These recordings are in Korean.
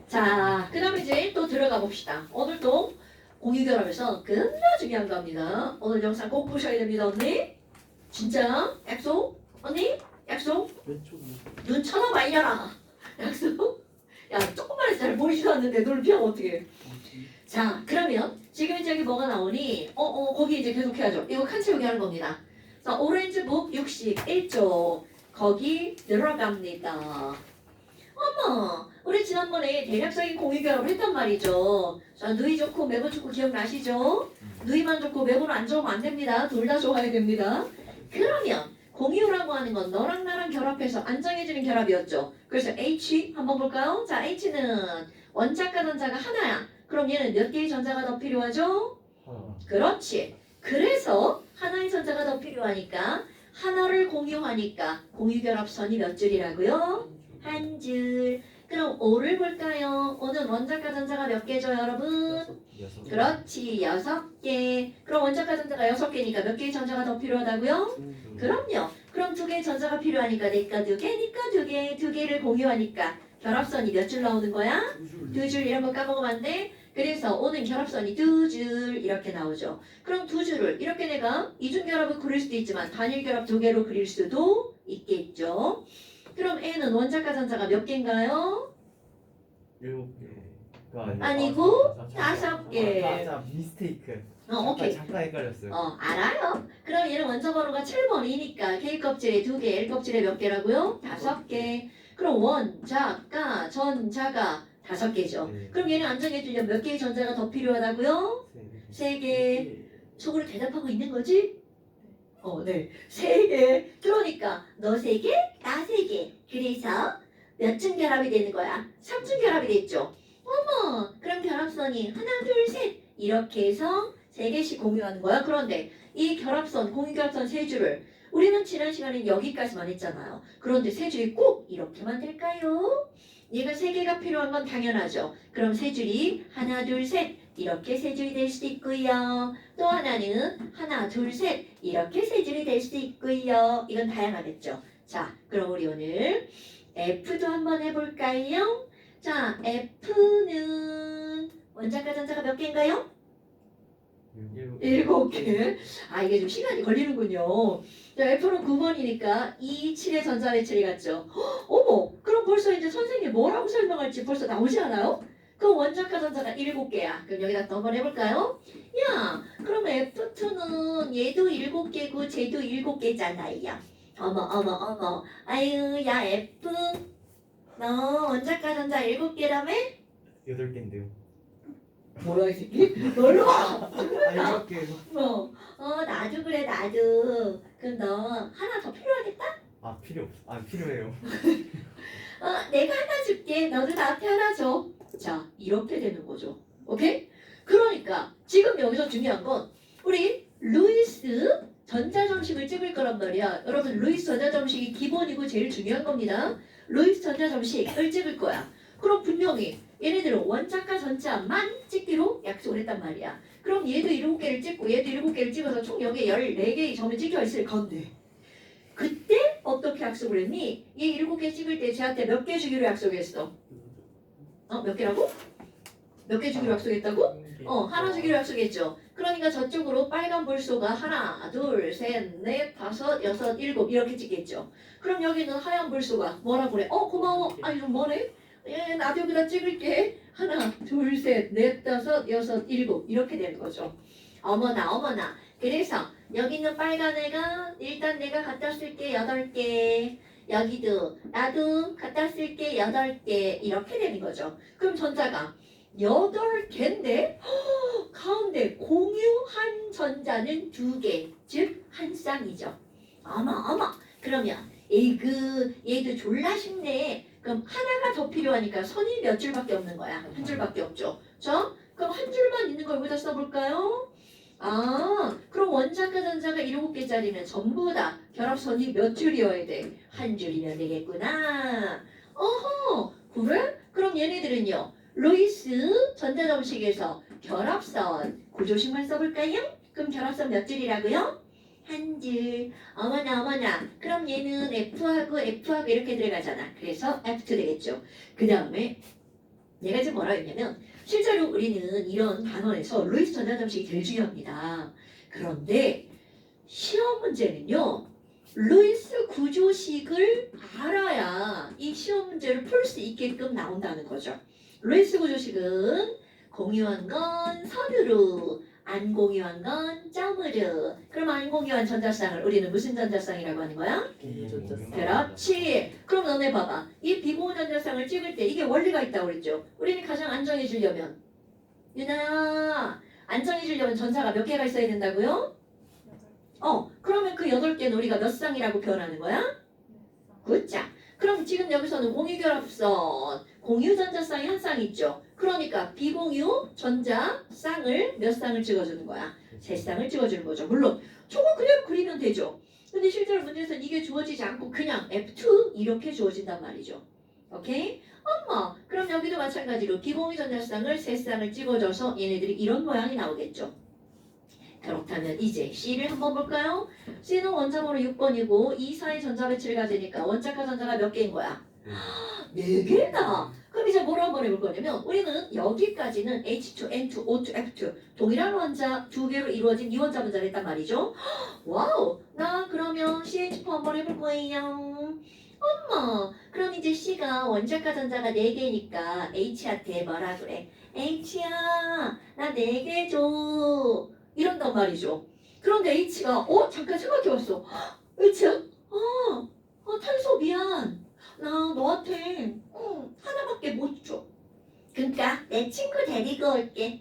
자, 그 다음에 이제 또 들어가 봅시다. 오늘 또 공유결합에서 겁나 중요한 겁니다. 오늘 영상 꼭 보셔야 됩니다, 언니. 진짜? 약속? 언니? 약속? 눈 쳐다봐야라. 약속? 야, 조금만 해서 잘 보이지도 않는데 눈을 피하면 어떡해. 자, 그러면 지금 이제 여기 뭐가 나오니? 거기 이제 계속 해야죠. 이거 칸 채우기 하는 겁니다. 자, 오렌지북 61쪽. 거기 들어갑니다. 어머, 우리 지난번에 대략적인 공유결합을 했단 말이죠. 자, 누이 좋고 매부 좋고 기억나시죠? 누이만 좋고 매부는 안 좋으면 안 됩니다. 둘 다 좋아야 됩니다. 그러면 공유라고 하는 건 너랑 나랑 결합해서 안정해지는 결합이었죠. 그래서 H 한번 볼까요? 자, H는 원자과 전자가 하나야. 그럼 얘는 몇 개의 전자가 더 필요하죠? 그렇지. 그래서 하나의 전자가 더 필요하니까 하나를 공유하니까 공유결합선이 몇 줄이라고요? 한 줄. 그럼 O를 볼까요? O는 원자과 전자가 몇 개죠, 여러분? 그렇지, 6개. 그럼 원자과 전자가 6개니까 몇 개의 전자가 더 필요하다고요? 그럼요. 그럼 2개의 전자가 필요하니까 내가 2개, 니까 2개, 2개를 공유하니까 결합선이 몇 줄 나오는 거야? 2줄. 이런 거 까먹으면 안 돼. 그래서 O는 결합선이 2줄 이렇게 나오죠. 그럼 2줄을 이렇게 내가 이중결합을 그릴 수도 있지만 단일결합 2개로 그릴 수도 있겠죠. 그럼 N은 원자과 전자가 몇 개인가요? 7개. 아니고 5개. 미스테이크. 오케이. 잠깐 헷갈렸어요. 알아요. 그럼 얘는 원자 번호가 7번이니까 K 껍질에 2개, L 껍질에 몇 개라고요? 5개. 그럼 원자과 전자가 5개죠. 네. 그럼 얘는 안정해주려면 몇 개의 전자가 더 필요하다고요? 3개. 속으로 대답하고 있는 거지? 네. 3개. 그러니까 너 3개, 나 3개. 그래서 몇 층 결합이 되는 거야? 3층 결합이 됐죠. 어머, 그럼 결합선이 하나, 둘, 셋 이렇게 해서 3개씩 공유하는 거야. 그런데 이 결합선, 공유결합선 3줄을 우리는 지난 시간에 여기까지만 했잖아요. 그런데 3줄이 꼭 이렇게만 될까요? 얘가 3개가 필요한 건 당연하죠. 그럼 3줄이 하나, 둘, 셋 이렇게 3줄이 될 수도 있고요. 또 하나는 하나, 둘, 셋 이렇게 3줄이 될 수도 있고요. 이건 다양하겠죠. 자, 그럼 우리 오늘 F도 한번 해볼까요? 자, F는 원자과 전자가 몇 개인가요? 7개. 이게 좀 시간이 걸리는군요. 자, F는 9번이니까 2, 7의 전자배치를 같죠. 어머, 그럼 벌써 이제 선생님이 뭐라고 설명할지 벌써 나오지 않아요? 그럼 원자과 전자가 7개야. 그럼 여기다 또 한번 해볼까요? 야, 그럼 F2는 얘도 7개고 쟤도 7개잖아요. 어머. 아유, 야, F. 너 원자과 전자 7개라며? 8개인데요. 뭐야, 이 새끼? 놀러 와! 7개. 나도 그래, 나도. 그럼 너 하나 더 필요하겠다? 필요해요. 내가 하나 줄게. 너도 나한테 하나 줘. 자, 이렇게 되는 거죠. 오케이? 그러니까 지금 여기서 중요한 건 우리 루이스 전자점식을 찍을 거란 말이야. 여러분, 루이스 전자점식이 기본이고 제일 중요한 겁니다. 루이스 전자점식을 찍을 거야. 그럼 분명히 얘네들은 원자과 전자만 찍기로 약속을 했단 말이야. 그럼 얘도 7개를 찍고 얘도 7개를 찍어서 총 여기에 14개의 점이 찍혀 있을 건데 그때 어떻게 약속을 했니? 얘 7개 찍을 때 쟤한테 몇 개 주기로 약속했어? 몇 개라고? 몇 개 주기로 약속했다고? 하나 주기로 약속했죠. 그러니까 저쪽으로 빨간 불소가 하나, 둘, 셋, 넷, 다섯, 여섯, 일곱 이렇게 찍겠죠. 그럼 여기는 하얀 불소가 뭐라고 그래? 고마워. 좀 뭐래? 나도 여기다 찍을게. 하나, 둘, 셋, 넷, 다섯, 여섯, 일곱 이렇게 되는 거죠. 어머나. 그래서 여기 있는 빨간 애가 일단 내가 갖다 쓸게 8개. 여기도 나도 갖다 쓸게 8개 이렇게 되는 거죠. 그럼 전자가 8개인데 가운데 공유한 전자는 2개, 즉 한 쌍이죠. 어머. 그러면 얘도 졸라 쉽네. 그럼 하나가 더 필요하니까 선이 몇 줄밖에 없는 거야. 한 줄밖에 없죠. 자, 그럼 한 줄만 있는 걸 여기다 써볼까요? 그럼 원자과 전자가 7개짜리면 전부 다 결합선이 몇 줄이어야 돼? 한 줄이면 되겠구나. 그래? 그럼 얘네들은요. 루이스 전자점식에서 결합선 구조식만 써볼까요? 그럼 결합선 몇 줄이라고요? 한 줄. 어머나 어머나. 그럼 얘는 F하고 F하고 이렇게 들어가잖아. 그래서 F2 되겠죠. 그 다음에 내가 지금 뭐라 했냐면 실제로 우리는 이런 단원에서 루이스 전자점식이 제일 중요합니다. 그런데 시험 문제는요. 루이스 구조식을 알아야 이 시험 문제를 풀 수 있게끔 나온다는 거죠. 루이스 구조식은 공유한 건 선으로, 안 공유한 건 점으로. 그럼 안 공유한 전자쌍을 우리는 무슨 전자쌍이라고 하는 거야? 비공유. 그렇지. 그럼 너네 봐봐. 이 비공유 전자쌍을 찍을 때 이게 원리가 있다고 그랬죠. 우리는 가장 안정해 주려면 유나야 안정해 주려면 전자가 몇 개가 있어야 된다고요? 그러면 그 8개는 우리가 몇 쌍이라고 표현하는 거야? 굿자. 그럼 지금 여기서는 공유결합선, 공유전자쌍이 한 쌍 있죠. 그러니까 비공유 전자쌍을 몇 쌍을 찍어주는 거야? 3쌍을 찍어주는 거죠. 물론 저거 그대로 그리면 되죠. 근데 실제로 문제에서는 이게 주어지지 않고 그냥 F2 이렇게 주어진단 말이죠. 오케이? 엄마, 그럼 여기도 마찬가지로 비공유 전자쌍을 3쌍을 찍어줘서 얘네들이 이런 모양이 나오겠죠. 그렇다면 이제 C를 한번 볼까요? C는 원자번호 6번이고 2, 4의 전자 배치를 가지니까 원자과 전자가 몇 개인 거야? 4개다. 그럼 이제 뭘 한번 해볼 거냐면 우리는 여기까지는 H2, N2, O2, F2 동일한 원자 2개로 이루어진 이원자 분자를 했단 말이죠. 와우! 나 그러면 CH4 한번 해볼 거예요. 엄마! 그럼 이제 C가 원자과 전자가 4개니까 H한테 뭐라 그래? H야, 나 4개 줘. 이런단 말이죠. 그런데 H가 잠깐 생각해봤어. H야? 탄소 미안. 나 너한테 하나밖에 못 줘. 그러니까 내 친구 데리고 올게.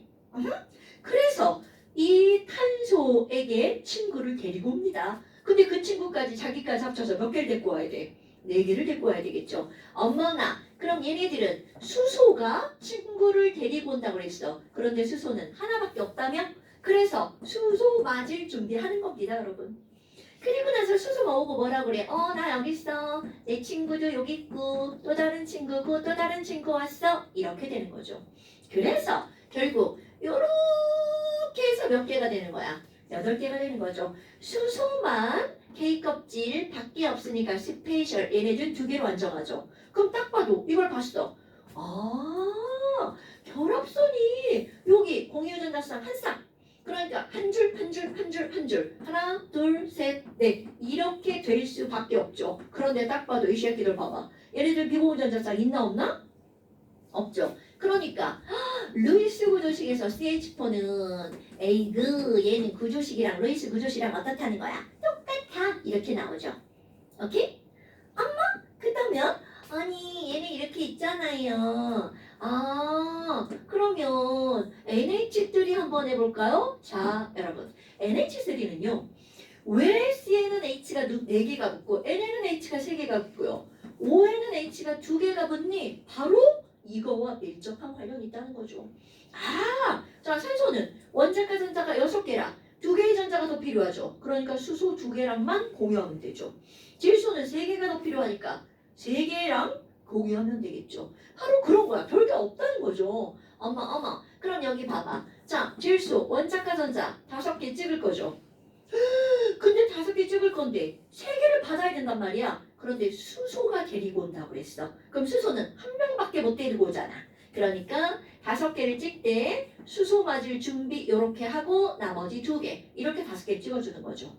그래서 이 탄소에게 친구를 데리고 옵니다. 근데 그 친구까지 자기까지 합쳐서 몇 개를 데리고 와야 돼? 4개를 데리고 와야 되겠죠. 어머나, 그럼 얘네들은 수소가 친구를 데리고 온다고 그랬어. 그런데 수소는 하나밖에 없다면? 그래서 수소 맞을 준비하는 겁니다, 여러분. 그리고 나서 수소가 오고 뭐라 그래? 나 여기 있어. 내 친구도 여기 있고 또 다른 친구고 또 다른 친구 왔어. 이렇게 되는 거죠. 그래서 결국 요렇게 해서 몇 개가 되는 거야? 8개가 되는 거죠. 수소만 K껍질 밖에 없으니까 스페셜 얘네들 2개로 안정하죠. 그럼 딱 봐도 이걸 봤어. 결합선이 여기 공유전자쌍 한 쌍. 그러니까 한 줄, 한 줄, 한 줄, 한 줄. 하나, 둘, 셋, 넷. 이렇게 될 수밖에 없죠. 그런데 딱 봐도 이 새끼들 봐봐. 얘네들 비공유전자쌍 있나 없나? 없죠. 그러니까 루이스 구조식에서 CH4는 에이그 얘는 구조식이랑 루이스 구조식이랑 어떻다는 거야? 똑같아. 이렇게 나오죠. 오케이? 그렇다면 아니 얘네 이렇게 있잖아요. 그러면 NH3 한번 해볼까요? 자 여러분 NH3는요 왜 C에는 H가 4개가 붙고 N에는 H가 3개가 붙고요 O에는 H가 2개가 붙니? 바로 이거와 밀접한 관련이 있다는 거죠. 자 산소는 원자과 전자가 6개라 2개의 전자가 더 필요하죠. 그러니까 수소 2개랑만 공유하면 되죠. 질소는 3개가 더 필요하니까 3개랑 공유하면 되겠죠. 바로 그런 거야. 별게 없다는 거죠. 어머. 그럼 여기 봐봐. 자, 질소, 원자과 전자 5개 찍을 거죠. 근데 5개 찍을 건데 3개를 받아야 된단 말이야. 그런데 수소가 데리고 온다고 그랬어. 그럼 수소는 한 명밖에 못 데리고 오잖아. 그러니까 5개를 찍되 수소 맞을 준비 이렇게 하고 나머지 2개 이렇게 5개 찍어주는 거죠.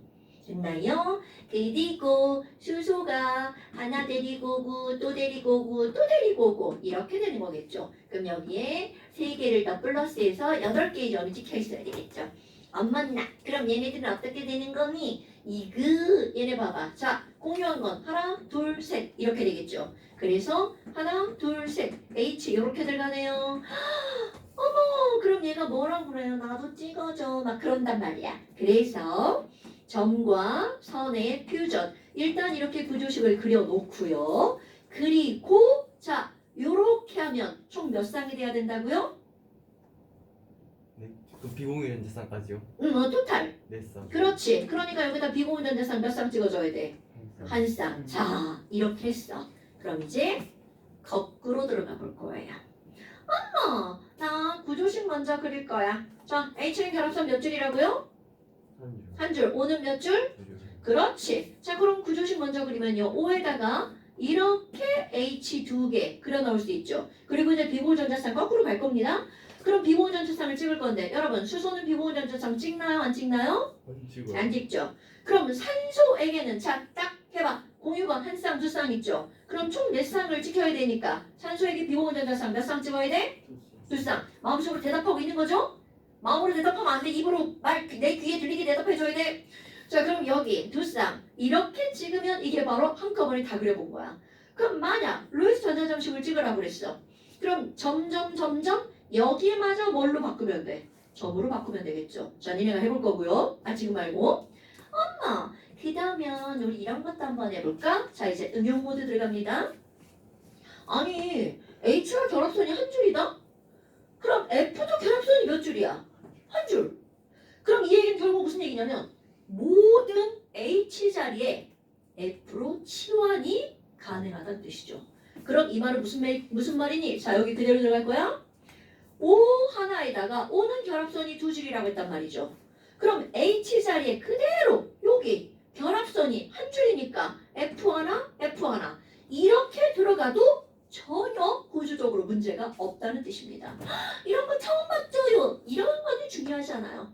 됐나요? 그리고 수소가 하나 데리고 오고 또 데리고 오고 또 데리고 오고 이렇게 되는 거겠죠. 그럼 여기에 3개를 더 플러스해서 8개의 점이 찍혀 있어야 되겠죠. 엄마나 그럼 얘네들은 어떻게 되는 거니? 얘네 봐봐. 자 공유한 건 하나 둘 셋 이렇게 되겠죠. 그래서 하나 둘 셋 H 이렇게 들어가네요. 어머 그럼 얘가 뭐라고 그래요? 나도 찍어줘 막 그런단 말이야. 그래서 점과 선의 퓨전. 일단 이렇게 구조식을 그려놓고요. 그리고 자 요렇게 하면 총 몇 쌍이 돼야 된다고요? 네. 그 비공유전자쌍까지요? 토탈. 4쌍. 그렇지. 그러니까 여기다 비공유전자쌍 몇 쌍 찍어줘야 돼? 한 쌍. 자 이렇게 했어. 그럼 이제 거꾸로 들어가 볼 거예요. 나 구조식 먼저 그릴 거야. 자 H는 결합선 몇 줄이라고요? 3줄. 한 줄. O는 몇 줄? 그렇지. 자, 그럼 구조식 먼저 그리면요. O에다가 이렇게 H 두 개 그려 넣을 수 있죠. 그리고 이제 비공유전자쌍 거꾸로 갈 겁니다. 그럼 비공유전자쌍을 찍을 건데 여러분 수소는 비공유전자쌍 찍나요? 안 찍나요? 안 찍죠. 그럼 산소에게는 자, 딱 해봐. 공유가 한 쌍, 두 쌍 있죠. 그럼 총 몇 쌍을 찍혀야 되니까 산소에게 비공유전자쌍 몇 쌍 찍어야 돼? 두 쌍. 마음속으로 대답하고 있는 거죠? 마음으로 대답하면 안 돼. 입으로 내 귀에 들리게 대답해줘야 돼. 자, 그럼 여기 두 쌍 이렇게 찍으면 이게 바로 한꺼번에 다 그려본 거야. 그럼 만약 루이스 전자점식을 찍으라고 그랬어. 그럼 점점 여기마저 뭘로 바꾸면 돼? 점으로 바꾸면 되겠죠. 자, 니네가 해볼 거고요. 아, 지금 말고. 엄마, 그다음엔 우리 이런 것도 한번 해볼까? 자, 이제 응용 모드 들어갑니다. 아니, H와 결합선이 한 줄이다? 그럼 F도 결합선이 몇 줄이야? 한 줄. 그럼 이 얘기는 결국 무슨 얘기냐면 모든 H 자리에 F로 치환이 가능하다는 뜻이죠. 그럼 이 말은 무슨 말이니? 자, 여기 그대로 들어갈 거야. O 하나에다가 O는 결합선이 두 줄이라고 했단 말이죠. 그럼 H 자리에 그대로 여기 결합선이 한 줄이니까 F 하나, F 하나 이렇게 들어가도 전혀 구조적으로 문제가 없다는 뜻입니다. 이런 거 처음 봤죠요? 이런 거는 중요하잖아요.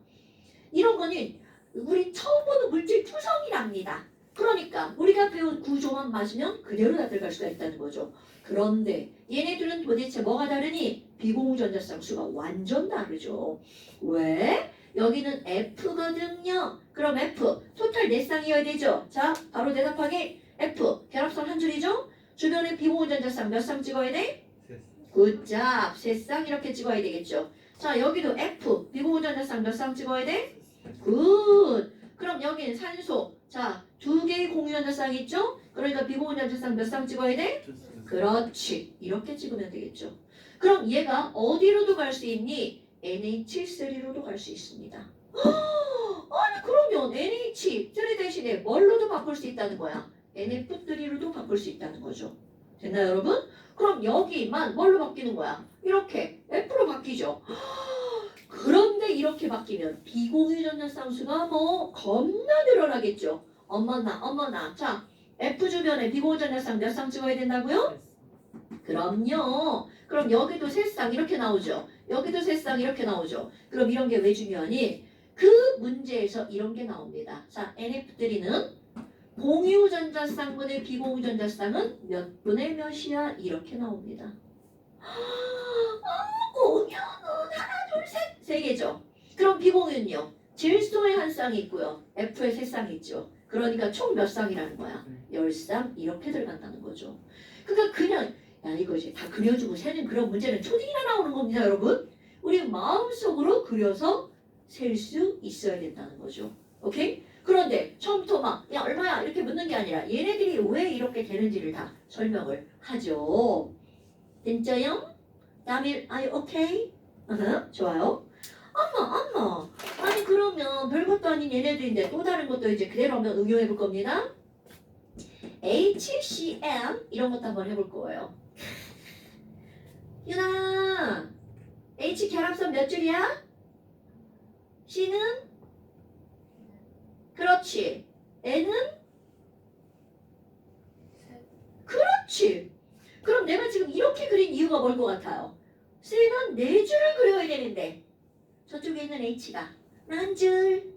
이런 거는 우리 처음 보는 물질 투성이랍니다. 그러니까 우리가 배운 구조만 맞으면 그대로 다 들어갈 수가 있다는 거죠. 그런데 얘네들은 도대체 뭐가 다르니? 비공유전자쌍 수가 완전 다르죠. 왜? 여기는 F거든요. 그럼 F 토탈 4쌍이어야 되죠. 자, 바로 대답하기. F 결합선 한 줄이죠. 주변에 비공유전자쌍 몇 쌍 찍어야 돼? 굿잡 3쌍 이렇게 찍어야 되겠죠. 자, 여기도 F 비공유전자쌍 몇 쌍 찍어야 돼? 굿. 그럼 여기는 산소. 자, 2개의 공유전자쌍 있죠? 그러니까 비공유전자쌍 몇 쌍 찍어야 돼? 그렇지. 이렇게 찍으면 되겠죠. 그럼 얘가 어디로도 갈 수 있니? NH3로도 갈 수 있습니다. 아니 그러면 NH3 대신에 뭘로도 바꿀 수 있다는 거야? NF3로도 바꿀 수 있다는 거죠. 됐나요 여러분? 그럼 여기만 뭘로 바뀌는 거야? 이렇게 F로 바뀌죠. 그런데 이렇게 바뀌면 비공유전자쌍수가 뭐 겁나 늘어나겠죠. 어머나. 자, F 주변에 비공유전자쌍 몇 쌍 찍어야 된다고요? 그럼요. 그럼 여기도 3쌍 이렇게 나오죠. 여기도 3쌍 이렇게 나오죠. 그럼 이런 게 왜 중요하니? 그 문제에서 이런 게 나옵니다. 자, NF3는 공유전자쌍분의 비공유전자쌍은 몇 분의 몇이야? 이렇게 나옵니다. 공유는 하나, 둘, 셋, 3개죠. 그럼 비공유는요? 질소에 한 쌍이 있고요. F에 3쌍이 있죠. 그러니까 총 몇 쌍이라는 거야? 10쌍 이렇게 들어간다는 거죠. 그러니까 그냥 야 이거 이제 다 그려주고 세는 그런 문제는 초딩이나 나오는 겁니다 여러분. 우리 마음속으로 그려서 셀 수 있어야 된다는 거죠. 오케이? 그런데 처음부터 막 야 얼마야 이렇게 묻는 게 아니라 얘네들이 왜 이렇게 되는지를 다 설명을 하죠. 됐죠요? 다음에 are you okay? 좋아요. 엄마 아니 그러면 별것도 아닌 얘네들인데 또 다른 것도 이제 그대로 한번 응용해 볼 겁니다. HCM 이런 것도 한번 해볼 거예요. 유나 H 결합선 몇 줄이야? C는? 그렇지. N은? 그렇지. 그럼 내가 지금 이렇게 그린 이유가 뭘 것 같아요? C는 4줄을 그려야 되는데 저쪽에 있는 H가 한 줄,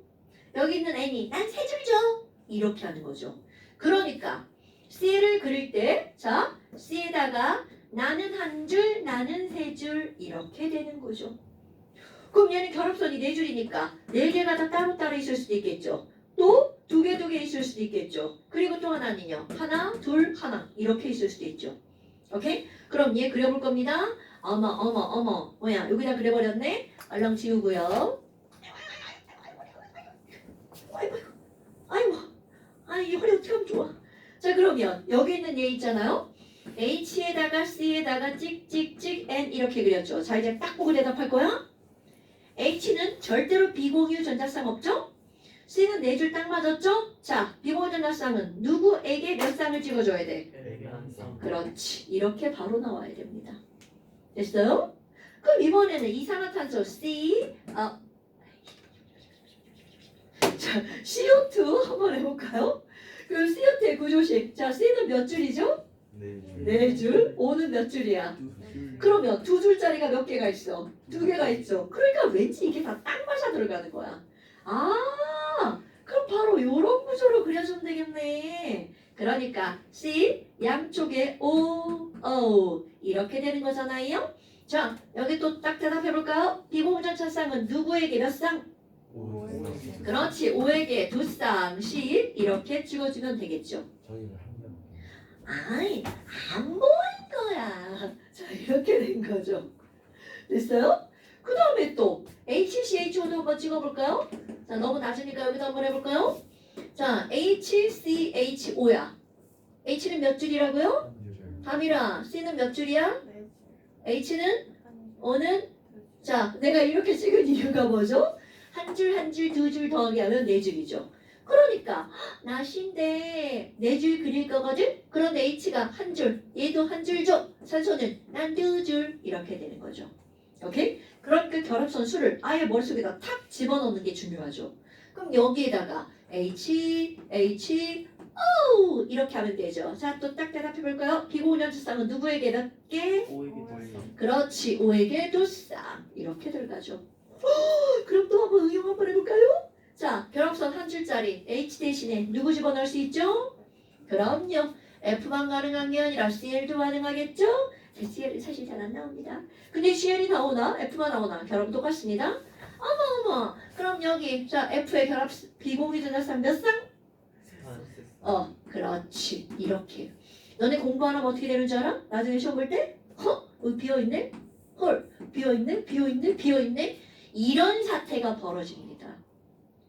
여기 있는 N이 난 3줄 줘. 이렇게 하는 거죠. 그러니까 C를 그릴 때 자, C에다가 나는 한 줄, 나는 3줄 이렇게 되는 거죠. 그럼 얘는 결합선이 4줄이니까 4개가 다 따로따로 있을 수도 있겠죠. 또 2개 있을 수도 있겠죠. 그리고 또 하나는요. 하나, 둘, 하나 이렇게 있을 수도 있죠. 오케이? 그럼 얘 그려볼 겁니다. 어머 뭐야 여기다 그려버렸네. 얼렁 지우고요. 아이 허리 어떻게 하면 좋아. 자 그러면 여기 있는 얘 있잖아요. H에다가 C에다가 찍찍찍 N 이렇게 그렸죠. 자 이제 딱 보고 대답할 거야. H는 절대로 비공유 전자쌍 없죠? C는 4줄 딱 맞았죠? 자 비공유 전자쌍은 누구에게 몇 쌍을 찍어줘야 돼? 그렇지. 이렇게 바로 나와야 됩니다. 됐어요? 그럼 이번에는 이산화탄소 C 자, CO2 한번 해볼까요? 그럼 CO2의 구조식. 자, C는 몇 줄이죠? 네. 네 줄. O는 몇 줄이야? 그러면 두 줄짜리가 몇 개가 있어? 두 개가 있죠. 그러니까 왠지 이게 다 딱 맞아 들어가는 거야. 아, 그럼 바로 이런 구조로 그려주면 되겠네. 그러니까 C 양쪽에 O, O 이렇게 되는 거잖아요. 자, 여기 또 딱 대답해볼까요? 비공전 차쌍은 누구에게 몇 쌍? 그렇지, O에게 두 쌍, C 이렇게 찍어주면 되겠죠. 저희를 한 명. 아이, 안 보인 거야. 자, 이렇게 된 거죠. 됐어요? 그 다음에 또 HCHO도 한번 찍어볼까요? 자, 너무 낮으니까 여기도 한번 해볼까요? 자, HCHO야. H는 몇 줄이라고요? 담이라, C는 몇 줄이야? H는? O는? 자, 내가 이렇게 찍은 이유가 뭐죠? 한 줄 한 줄 두 줄 더하기 하면 네 줄이죠. 그러니까 나신데 네 줄 그릴 거거든? 그런데 H가 한 줄, 얘도 한 줄 줘. 산소는 난 두 줄 이렇게 되는 거죠. 오케이? 그럼 그 결합선 수를 아예 머릿속에다 탁 집어넣는 게 중요하죠. 그럼 여기에다가 H, H, O 이렇게 하면 되죠. 자, 또 딱 대답해볼까요? 비공유연수쌍은 누구에게 몇 개? 그렇지, O에게 두 쌍 이렇게 들어가죠. 그럼 또 한번 응용 한번 해볼까요? 자, 결합선 한 줄짜리 H 대신에 누구 집어넣을 수 있죠? 그럼요. F만 가능한 게 아니라 CL도 가능하겠죠? CL은 사실 잘 안 나옵니다. 근데 CL이 나오나? F만 나오나? 결합은 똑같습니다. 어머. 그럼 여기 자 F의 결합 비공유전자쌍 몇 쌍? 그렇지. 이렇게. 너네 공부 안 하면 어떻게 되는 줄 알아? 나중에 시험 볼 때? 비어있네? 헐, 비어있네? 이런 사태가 벌어집니다.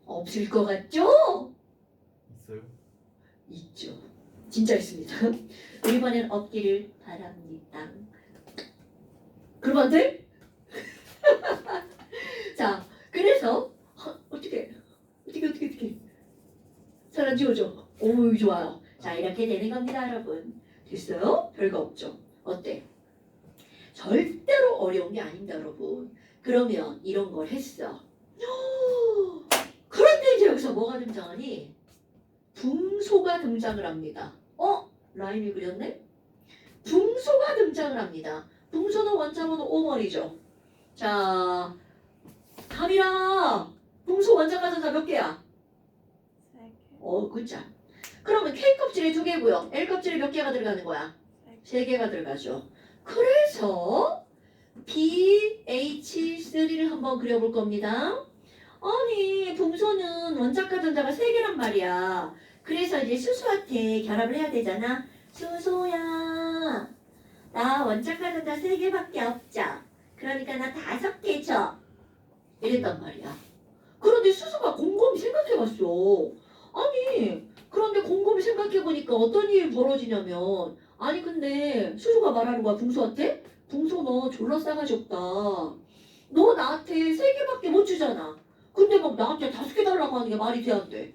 없을 것 같죠? 있어요? 있죠. 진짜 있습니다. 우리 반에는 없기를 바랍니다. 그러면 안 돼? 자, 그래서 어떻게 잘 안 지워져? 오, 좋아요. 자, 이렇게 되는 겁니다, 여러분. 됐어요? 별거 없죠. 어때? 절대로 어려운 게 아닙니다, 여러분. 그러면 이런 걸 했어. 그런데 이제 여기서 뭐가 등장하니? 붕소가 등장을 합니다. 라임이 그렸네? 붕소가 등장을 합니다. 붕소는 원자번호 5번이죠. 자, 담이라 붕소 원자 가전자 몇 개야? 그자. 그러면 K 껍질이 2개고요. L 껍질이 몇 개가 들어가는 거야? 3개가 들어가죠. 그래서 BH3를 한번 그려볼 겁니다. 아니, 붕소는 원자과 전자가 3개란 말이야. 그래서 이제 수소한테 결합을 해야 되잖아. 수소야, 나 원자과 전자 3개밖에 없죠. 그러니까 나 5개 줘. 이랬단 말이야. 그런데 수소가 곰곰이 생각해봤어. 아니, 그런데 곰곰이 생각해보니까 어떤 일이 벌어지냐면, 아니 근데 수소가 말하는 거야, 붕소한테? 붕소 너 졸라 싸가지 없다. 너 나한테 3개밖에 못 주잖아. 근데 막 나한테 5개 달라고 하는 게 말이 돼, 안 돼?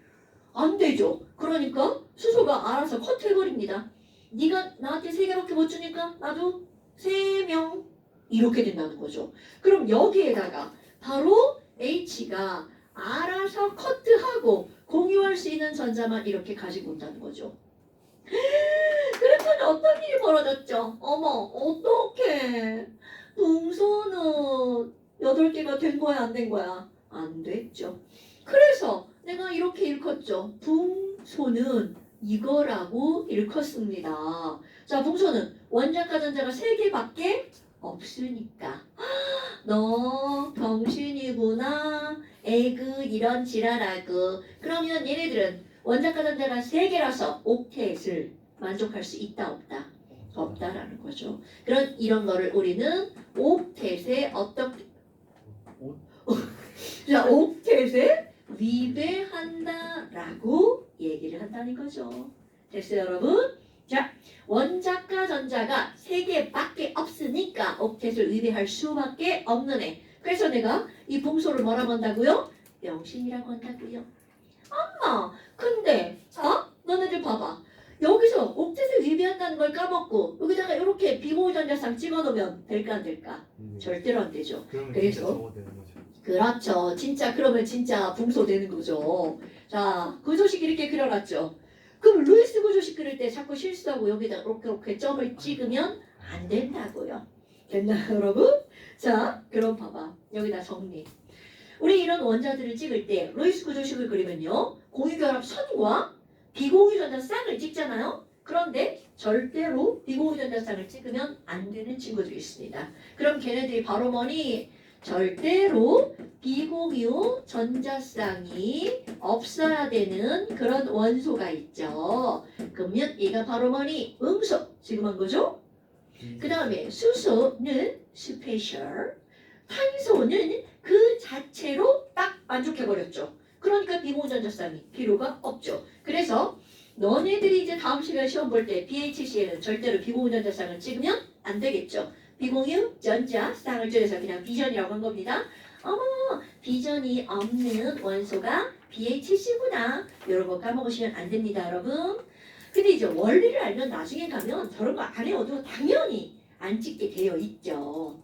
안 되죠. 그러니까 수소가 알아서 컷해버립니다. 네가 나한테 3개밖에 못 주니까 나도 3명 이렇게 된다는 거죠. 그럼 여기에다가 바로 H가 알아서 커트하고 공유할 수 있는 전자만 이렇게 가지고 온다는 거죠. 그랬더니 어떤 일이 벌어졌죠? 어머, 어떡해. 붕소는 8개가 된 거야, 안 된 거야? 안 됐죠. 그래서 내가 이렇게 일컫죠. 붕소는 이거라고 일컫습니다. 자, 붕소는 원자과 전자가 3개밖에 없으니까. 너 병신이구나. 에그 이런 지랄하고. 그러면 얘네들은 원자과 전자가 3개라서 옥텟을 만족할 수 있다 없다? 없다라는 거죠. 이런 거를 우리는 옥텟에 어떻게 자, 옥텟에 위배한다라고 얘기를 한다는 거죠. 됐어요, 여러분? 자, 원자과 전자가 3개밖에 없으니까 옥텟을 위배할 수밖에 없는 애. 그래서 내가 이 붕소를 뭐라고 한다고요? 병신이라고 한다고요. 엄마, 근데 너네들 봐봐. 여기서 옥텟을 위배한다는 걸 까먹고 여기다가 이렇게 비공유전자쌍 찍어놓으면 될까 안 될까? 절대로 안 되죠. 그러면 그래서 진짜 저거 되는 거죠. 그렇죠. 진짜 그러면 진짜 붕소 되는 거죠. 자, 구조식 이렇게 그려놨죠. 그럼 루이스 구조식 그릴 때 자꾸 실수하고 여기다 이렇게 점을 찍으면 안 된다고요. 됐나요, 여러분? 자, 그럼 봐봐. 여기다 정리. 우리 이런 원자들을 찍을 때 루이스 구조식을 그리면요. 공유결합 선과 비공유전자쌍을 찍잖아요. 그런데 절대로 비공유전자쌍을 찍으면 안 되는 친구들이 있습니다. 그럼 걔네들이 바로 뭐니? 절대로 비공유 전자쌍이 없어야 되는 그런 원소가 있죠. 그러면 얘가 바로 뭐니? 음소. 지금 한 거죠? 그 다음에 수소는 스페셜, 탄소는 그 자체로 딱 만족해버렸죠. 그러니까 비공유전자쌍이 필요가 없죠. 그래서 너네들이 이제 다음 시간 시험 볼 때 BHC에는 절대로 비공유전자쌍을 찍으면 안 되겠죠. 비공유전자쌍을 줄여서 그냥 비전이라고 한 겁니다. 어머, 비전이 없는 원소가 BHC구나. 이런 거 까먹으시면 안 됩니다, 여러분. 근데 이제 원리를 알면 나중에 가면 저런 거 안 해도 당연히 안 찍게 되어 있죠.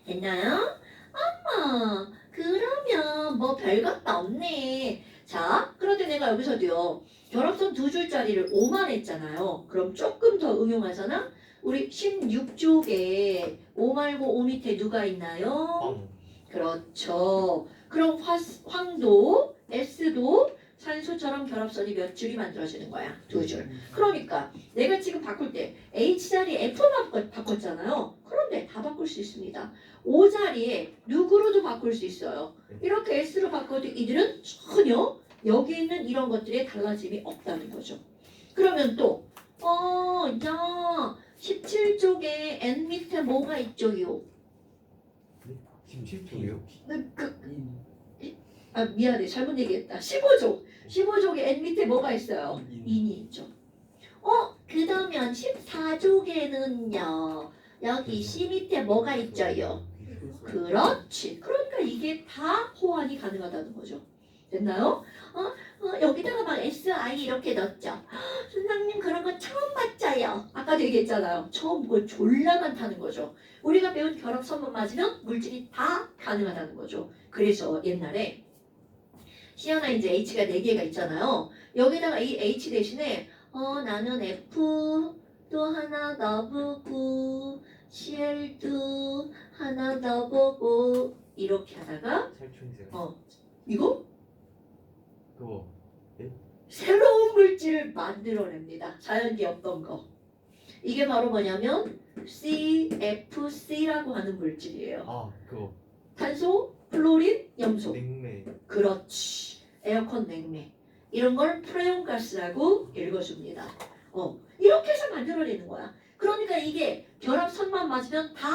됐나요? 어머, 그러면 뭐 별것도 없네. 자, 그런데 내가 여기서도요. 결합선 두 줄짜리를 5만 했잖아요. 그럼 조금 더 응용하잖아? 우리 16쪽에 5 말고 5 밑에 누가 있나요? 빵. 그렇죠. 그럼 황도, S도 산소처럼 결합선이 몇 줄이 만들어지는 거야? 두 줄. 그러니까 내가 지금 바꿀 때 H 자리에 F 바꿨잖아요. 그런데 다 바꿀 수 있습니다. O 자리에 누구로도 바꿀 수 있어요. 이렇게 S로 바꿔도 이들은 전혀 여기 있는 이런 것들에 달라짐이 없다는 거죠. 그러면 또 야 17쪽에 N 밑에 뭐가 있죠요? 지금 7초예요? 미안해 잘못 얘기했다. 15족에 N 밑에 뭐가 있어요? 인이 있죠. 그러면 14족에는요 여기 C 밑에 뭐가 있죠요? 그렇지. 그러니까 이게 다 호환이 가능하다는 거죠. 됐나요? 여기다가 막 SI 이렇게 넣었죠. 선생님 그런 거 처음 봤죠요. 아까도 얘기했잖아요. 처음 볼 졸라 많다는 거죠. 우리가 배운 결합선만 맞으면 물질이 다 가능하다는 거죠. 그래서 옛날에 C 하나 이제 H가 4개가 있잖아요. 여기다가 이 H 대신에 나는 F 또 하나 넣어보고 CL도 하나 넣어보고 이렇게 하다가 살충제가 이거 그거 새로운 물질을 만들어냅니다. 자연계 없던 거. 이게 바로 뭐냐면 CFC라고 하는 물질이에요. 아 그거 탄소, 플로린, 염소. 냉매 그렇지. 에어컨 냉매. 이런 걸 프레온가스라고 읽어줍니다. 이렇게 해서 만들어내는 거야. 그러니까 이게 결합선만 맞으면 다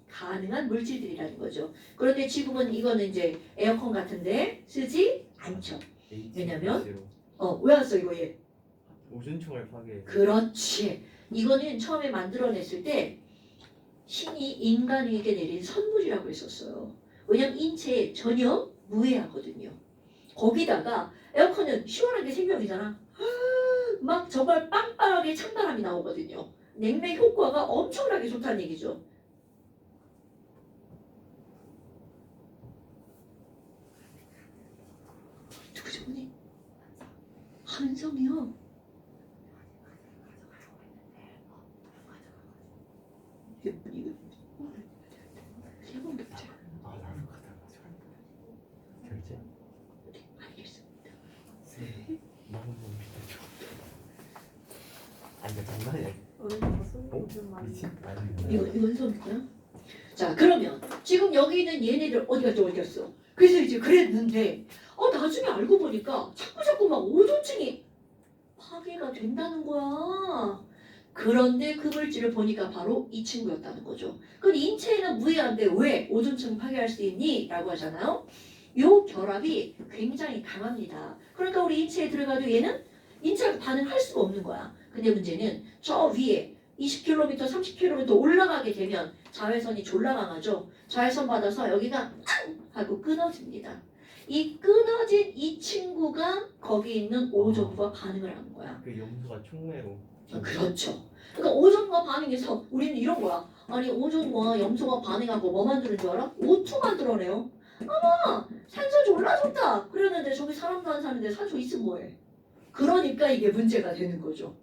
가능한 물질들이라는 거죠. 그런데 지금은 이거는 이제 에어컨 같은데 쓰지 않죠. 왜냐면? 왜 안 써 이거 얘? 오존층을 파괴. 그렇지. 이거는 처음에 만들어냈을 때 신이 인간에게 내린 선물이라고 했었어요. 왜냐면 인체에 전혀 무해하거든요. 거기다가 에어컨은 시원하게 생명이잖아. 막 정말 빵빵하게 찬바람이 나오거든요. 냉매 효과가 엄청나게 좋다는 얘기죠. 누구죠, 언니? 한성이요. 이거 세번 결제. 나를 갖다 결제? 알겠습니다. 너무 비싸죠. 아니 이거 장난이야. 미친? 이거 은성 거야? 자 그러면 지금 여기 있는 얘네들 어디 갔어? 그래서 이제 그랬는데 나중에 알고 보니까 자꾸 막 오존층이 파괴가 된다는 거야. 그런데 그 물질을 보니까 바로 이 친구였다는 거죠. 그럼 인체에는 무해한데 왜 오존층 파괴할 수 있니? 라고 하잖아요. 요 결합이 굉장히 강합니다. 그러니까 우리 인체에 들어가도 얘는 인체가 반응할 수가 없는 거야. 근데 문제는 저 위에 20km, 30km 올라가게 되면 자외선이 졸라 강하죠. 자외선 받아서 여기가 앙! 하고 끊어집니다. 이 끊어진 이 친구가 거기 있는 오존과 반응을 하는 거야. 그 염소가 촉매로. 그렇죠. 그러니까 오존과 반응해서 우리는 이런 거야. 아니 오존과 염소가 반응하고 뭐 만드는 줄 알아? O2 만들어내요. 어머 산소 졸라 좋다 그랬는데 저기 사람도 안 사는데 산소 있으면 뭐해. 그러니까 이게 문제가 되는 거죠.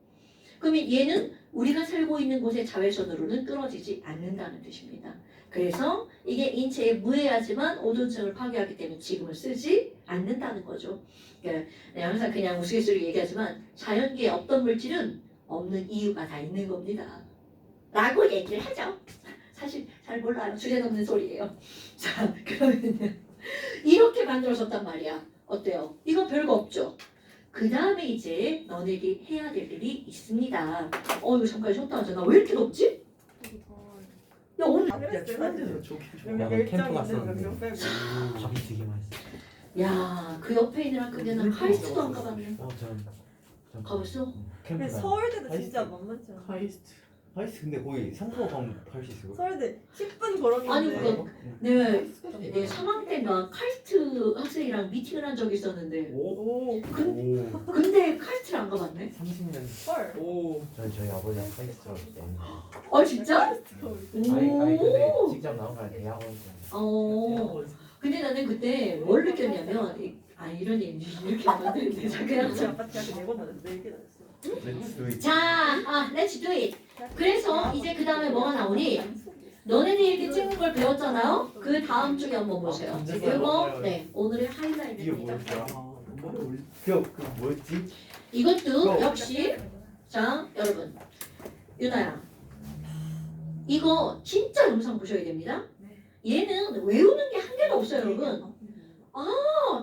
그러면 얘는 우리가 살고 있는 곳의 자외선으로는 끊어지지 않는다는 뜻입니다. 그래서 이게 인체에 무해하지만 오존층을 파괴하기 때문에 지금은 쓰지 않는다는 거죠. 그러니까 내가 항상 그냥 우스갯소리 얘기하지만 자연계에 없던 물질은 없는 이유가 다 있는 겁니다. 라고 얘기를 하죠. 사실 잘 몰라요. 주제 넘는 소리예요. 자, 그러면 이렇게 만들어졌단 말이야. 어때요? 이거 별거 없죠? 그 다음에 이제 너네들이 해야 될 일이 있습니다. 이거 잠깐 쉬었다 하자. 나 왜 이렇게 덥지? 야, 오늘. 야 추운데 저기 여기 야, 멜장 캠프 있는 갔었는데 몇명 빼고. 밥이 되게 맛있어. 야, 그 옆에 있는 학교는 카이스트도 안 가봤네. 전 가봤어? 캠프 근데 가. 서울대도 진짜 만만치 않아. 하이스트 근데 거의 상포방 갈 수 있어. 서울대 10분 걸었는데. 아니, 그거 내 3학년 때인가 카이스트 학생이랑 미팅을 한 적이 있었는데 오. 근데 카이스트를 안 가봤네? 30년. 헐. 오. 저희 아버지가 하이스트 왔어요. 진짜? 아니 근데 오. 직접 나온 거 아니라 대학원생. 근데 나는 그때 뭘 느꼈냐면 이런 얘기 이렇게 하면 안 되는데 자 그냥 우리 아빠 대학교 4번 다녔어. 4개 다녔어. 자, let's do it. 그래서 이제 그 다음에 뭐가 나오니? 너네들이 이렇게 찍는 걸 배웠잖아요? 그 다음 쪽에 한번 보세요. 이거 오늘의 이게 하이라이트입니다. 뭐였더라? 그 뭐였지? 이것도 역시 자 여러분 유나야 이거 진짜 영상 보셔야 됩니다. 얘는 외우는 게 한계가 없어요 여러분.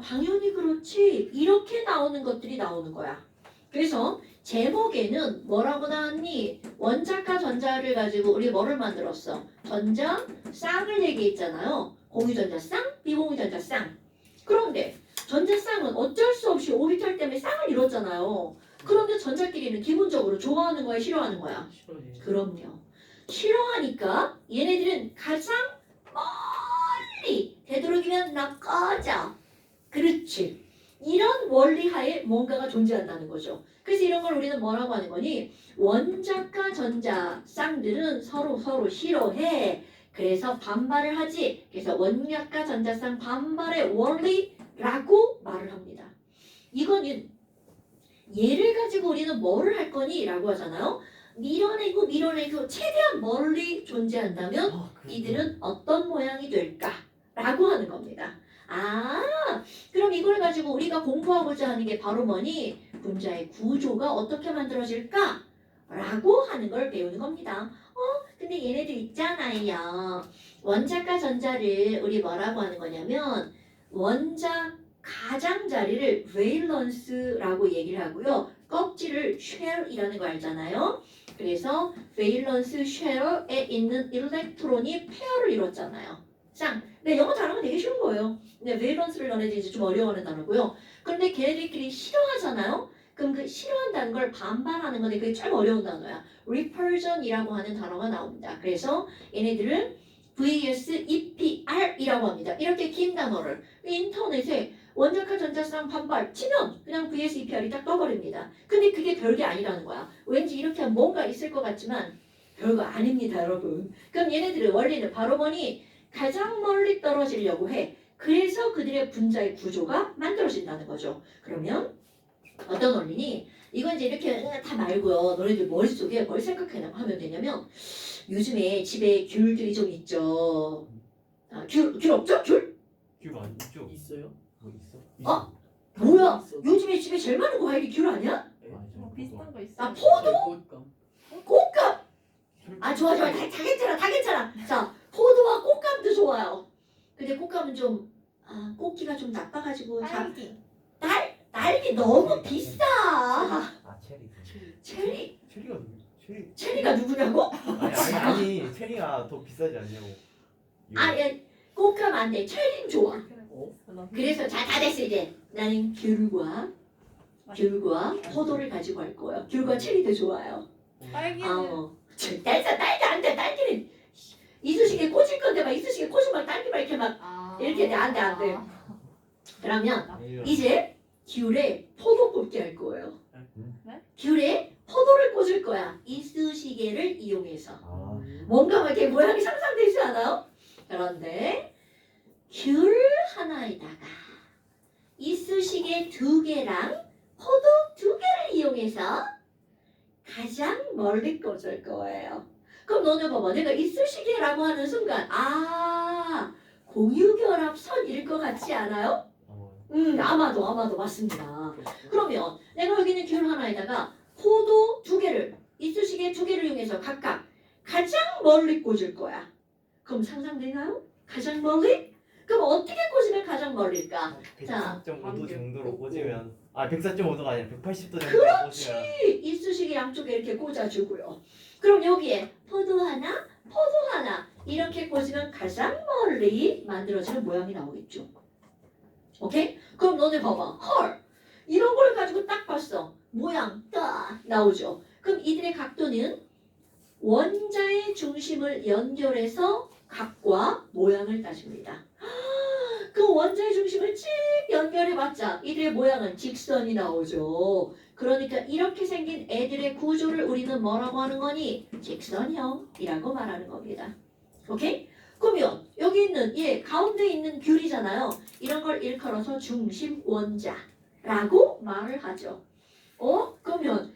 당연히 그렇지 이렇게 나오는 것들이 나오는 거야. 그래서 제목에는 뭐라고 나왔니? 원자과 전자를 가지고 우리 뭐를 만들었어? 전자 쌍을 얘기했잖아요. 공유전자 쌍, 비공유전자 쌍. 그런데 전자 쌍은 어쩔 수 없이 오비탈 때문에 쌍을 이뤘잖아요. 그런데 전자끼리는 기본적으로 좋아하는 거야, 싫어하는 거야? 그럼요. 싫어하니까 얘네들은 가장 멀리 되도록이면 나 꺼져. 그렇지. 이런 원리하에 뭔가가 존재한다는 거죠. 그래서 이런 걸 우리는 뭐라고 하는 거니? 원자과 전자 쌍들은 서로 싫어해. 그래서 반발을 하지. 그래서 원자과 전자쌍 반발의 원리라고 말을 합니다. 이거는 얘를 가지고 우리는 뭐를 할 거니? 라고 하잖아요. 밀어내고 최대한 멀리 존재한다면 이들은 어떤 모양이 될까? 라고 하는 겁니다. 그럼 이걸 가지고 우리가 공부하고자 하는 게 바로 뭐니? 분자의 구조가 어떻게 만들어질까? 라고 하는 걸 배우는 겁니다. 근데 얘네들 있잖아요. 원자과 전자를 우리 뭐라고 하는 거냐면 원자 가장자리를 베일런스라고 얘기를 하고요. 껍질을 쉘이라는 거 알잖아요. 그래서 베일런스 쉘에 있는 일렉트론이 페어를 이뤘잖아요. 쌍. 근데 영어 잘하면 되게 쉬운 거예요. 근데 베일런스를 너네들이 이제 좀 어려워하는 단어고요. 그런데 걔네들끼리 싫어하잖아요. 그럼 그 싫어한다는 걸 반발하는 건데 그게 참 어려운 단어야. repulsion이라고 하는 단어가 나옵니다. 그래서 얘네들은 VS EPR이라고 합니다. 이렇게 긴 단어를 인터넷에 원자과 전자쌍 반발 치면 그냥 VS EPR이 딱 떠버립니다. 근데 그게 별게 아니라는 거야. 왠지 이렇게 하면 뭔가 있을 것 같지만 별거 아닙니다, 여러분. 그럼 얘네들의 원리는 바로 뭐니? 가장 멀리 떨어지려고 해. 그래서 그들의 분자의 구조가 만들어진다는 거죠. 그러면 어떤 원리니? 이건 이제 이렇게 다 말고요. 너네들 머릿속에 뭘 생각하면 되냐면 요즘에 집에 귤들이 좀 있죠. 귤 없죠? 귤? 귤 아니죠? 있어요? 뭐 있어? 뭐야? 요즘에 집에 제일 많은 거 과일이 귤 아니야? 비슷한 거 있어. 나 포도? 꽃감. 꽃감! 좋아. 다 괜찮아. 자, 포도와 꽃감도 좋아요. 근데 꽃감은 좀, 꽃기가 좀 나빠가지고. 딸기. 딸기 너무 비싸. 체리. 체리? 체리가 누구? 체리가 누구냐고? 아니 체리가 더 비싸지 않냐고. 야, 꽃감 안 돼. 체리는 좋아. 어? 그래서 다 됐어 이제. 나는 귤과 포도를 가지고 할 거예요. 귤과 체리도 좋아요. 딸기는 딸기 안 돼. 딸기는 이쑤시개 꽂을 건데 막 이쑤시개 꽂으면 딸기 막 이렇게 막 이렇게 돼. 안 돼. 그러면 이제 귤에 포도 꽂기 할 거예요. 네? 귤에 포도를 꽂을 거야. 이쑤시개를 이용해서. 뭔가 막 이렇게 모양이 상상되지 않아요? 그런데 귤 하나에다가 이쑤시개 2개랑 포도 2개를 이용해서 가장 멀리 꽂을 거예요. 그럼 너네 봐봐. 내가 이쑤시개라고 하는 순간 공유결합선일 것 같지 않아요? 아마도 맞습니다. 그러면 내가 여기 있는 귤 하나에다가 포도 2개를 이쑤시개 2개를 이용해서 각각 가장 멀리 꽂을 거야. 그럼 상상되나요? 가장 멀리? 그럼 어떻게 꽂으면 가장 멀리일까? 자, 104.5도 정도로 꽂으면 104.5도가 아니라 180도 정도로 꽂으면 이쑤시개 양쪽에 이렇게 꽂아주고요. 그럼 여기에 포도 하나 이렇게 꽂으면 가장 멀리 만들어지는 모양이 나오겠죠. 오케이? 그럼 너네 봐봐. 헐! 이런 걸 가지고 딱 봤어. 모양 딱 나오죠. 그럼 이들의 각도는 원자의 중심을 연결해서 각과 모양을 따집니다. 그 원자의 중심을 쭉 연결해봤자 이들의 모양은 직선이 나오죠. 그러니까 이렇게 생긴 애들의 구조를 우리는 뭐라고 하는 거니? 직선형이라고 말하는 겁니다. 오케이? 그러면 여기 있는 가운데 있는 귤이잖아요. 이런 걸 일컬어서 중심 원자라고 말을 하죠. 그러면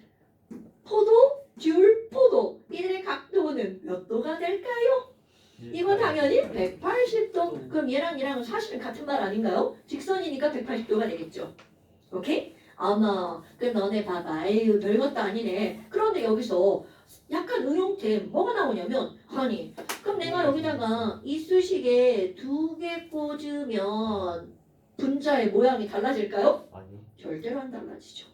포도, 귤, 포도 이들의 각도는 몇 도가 될까요? 이거 당연히 180도. 그럼 얘랑은 사실은 같은 말 아닌가요? 직선이니까 180도가 되겠죠. 오케이? 그럼 너네 봐봐. 에휴 별것도 아니네. 그런데 여기서 약간 응용템 뭐가 나오냐면 그럼 내가 여기다가 이쑤시개 2개 꽂으면 분자의 모양이 달라질까요? 아니 절대로 안 달라지죠.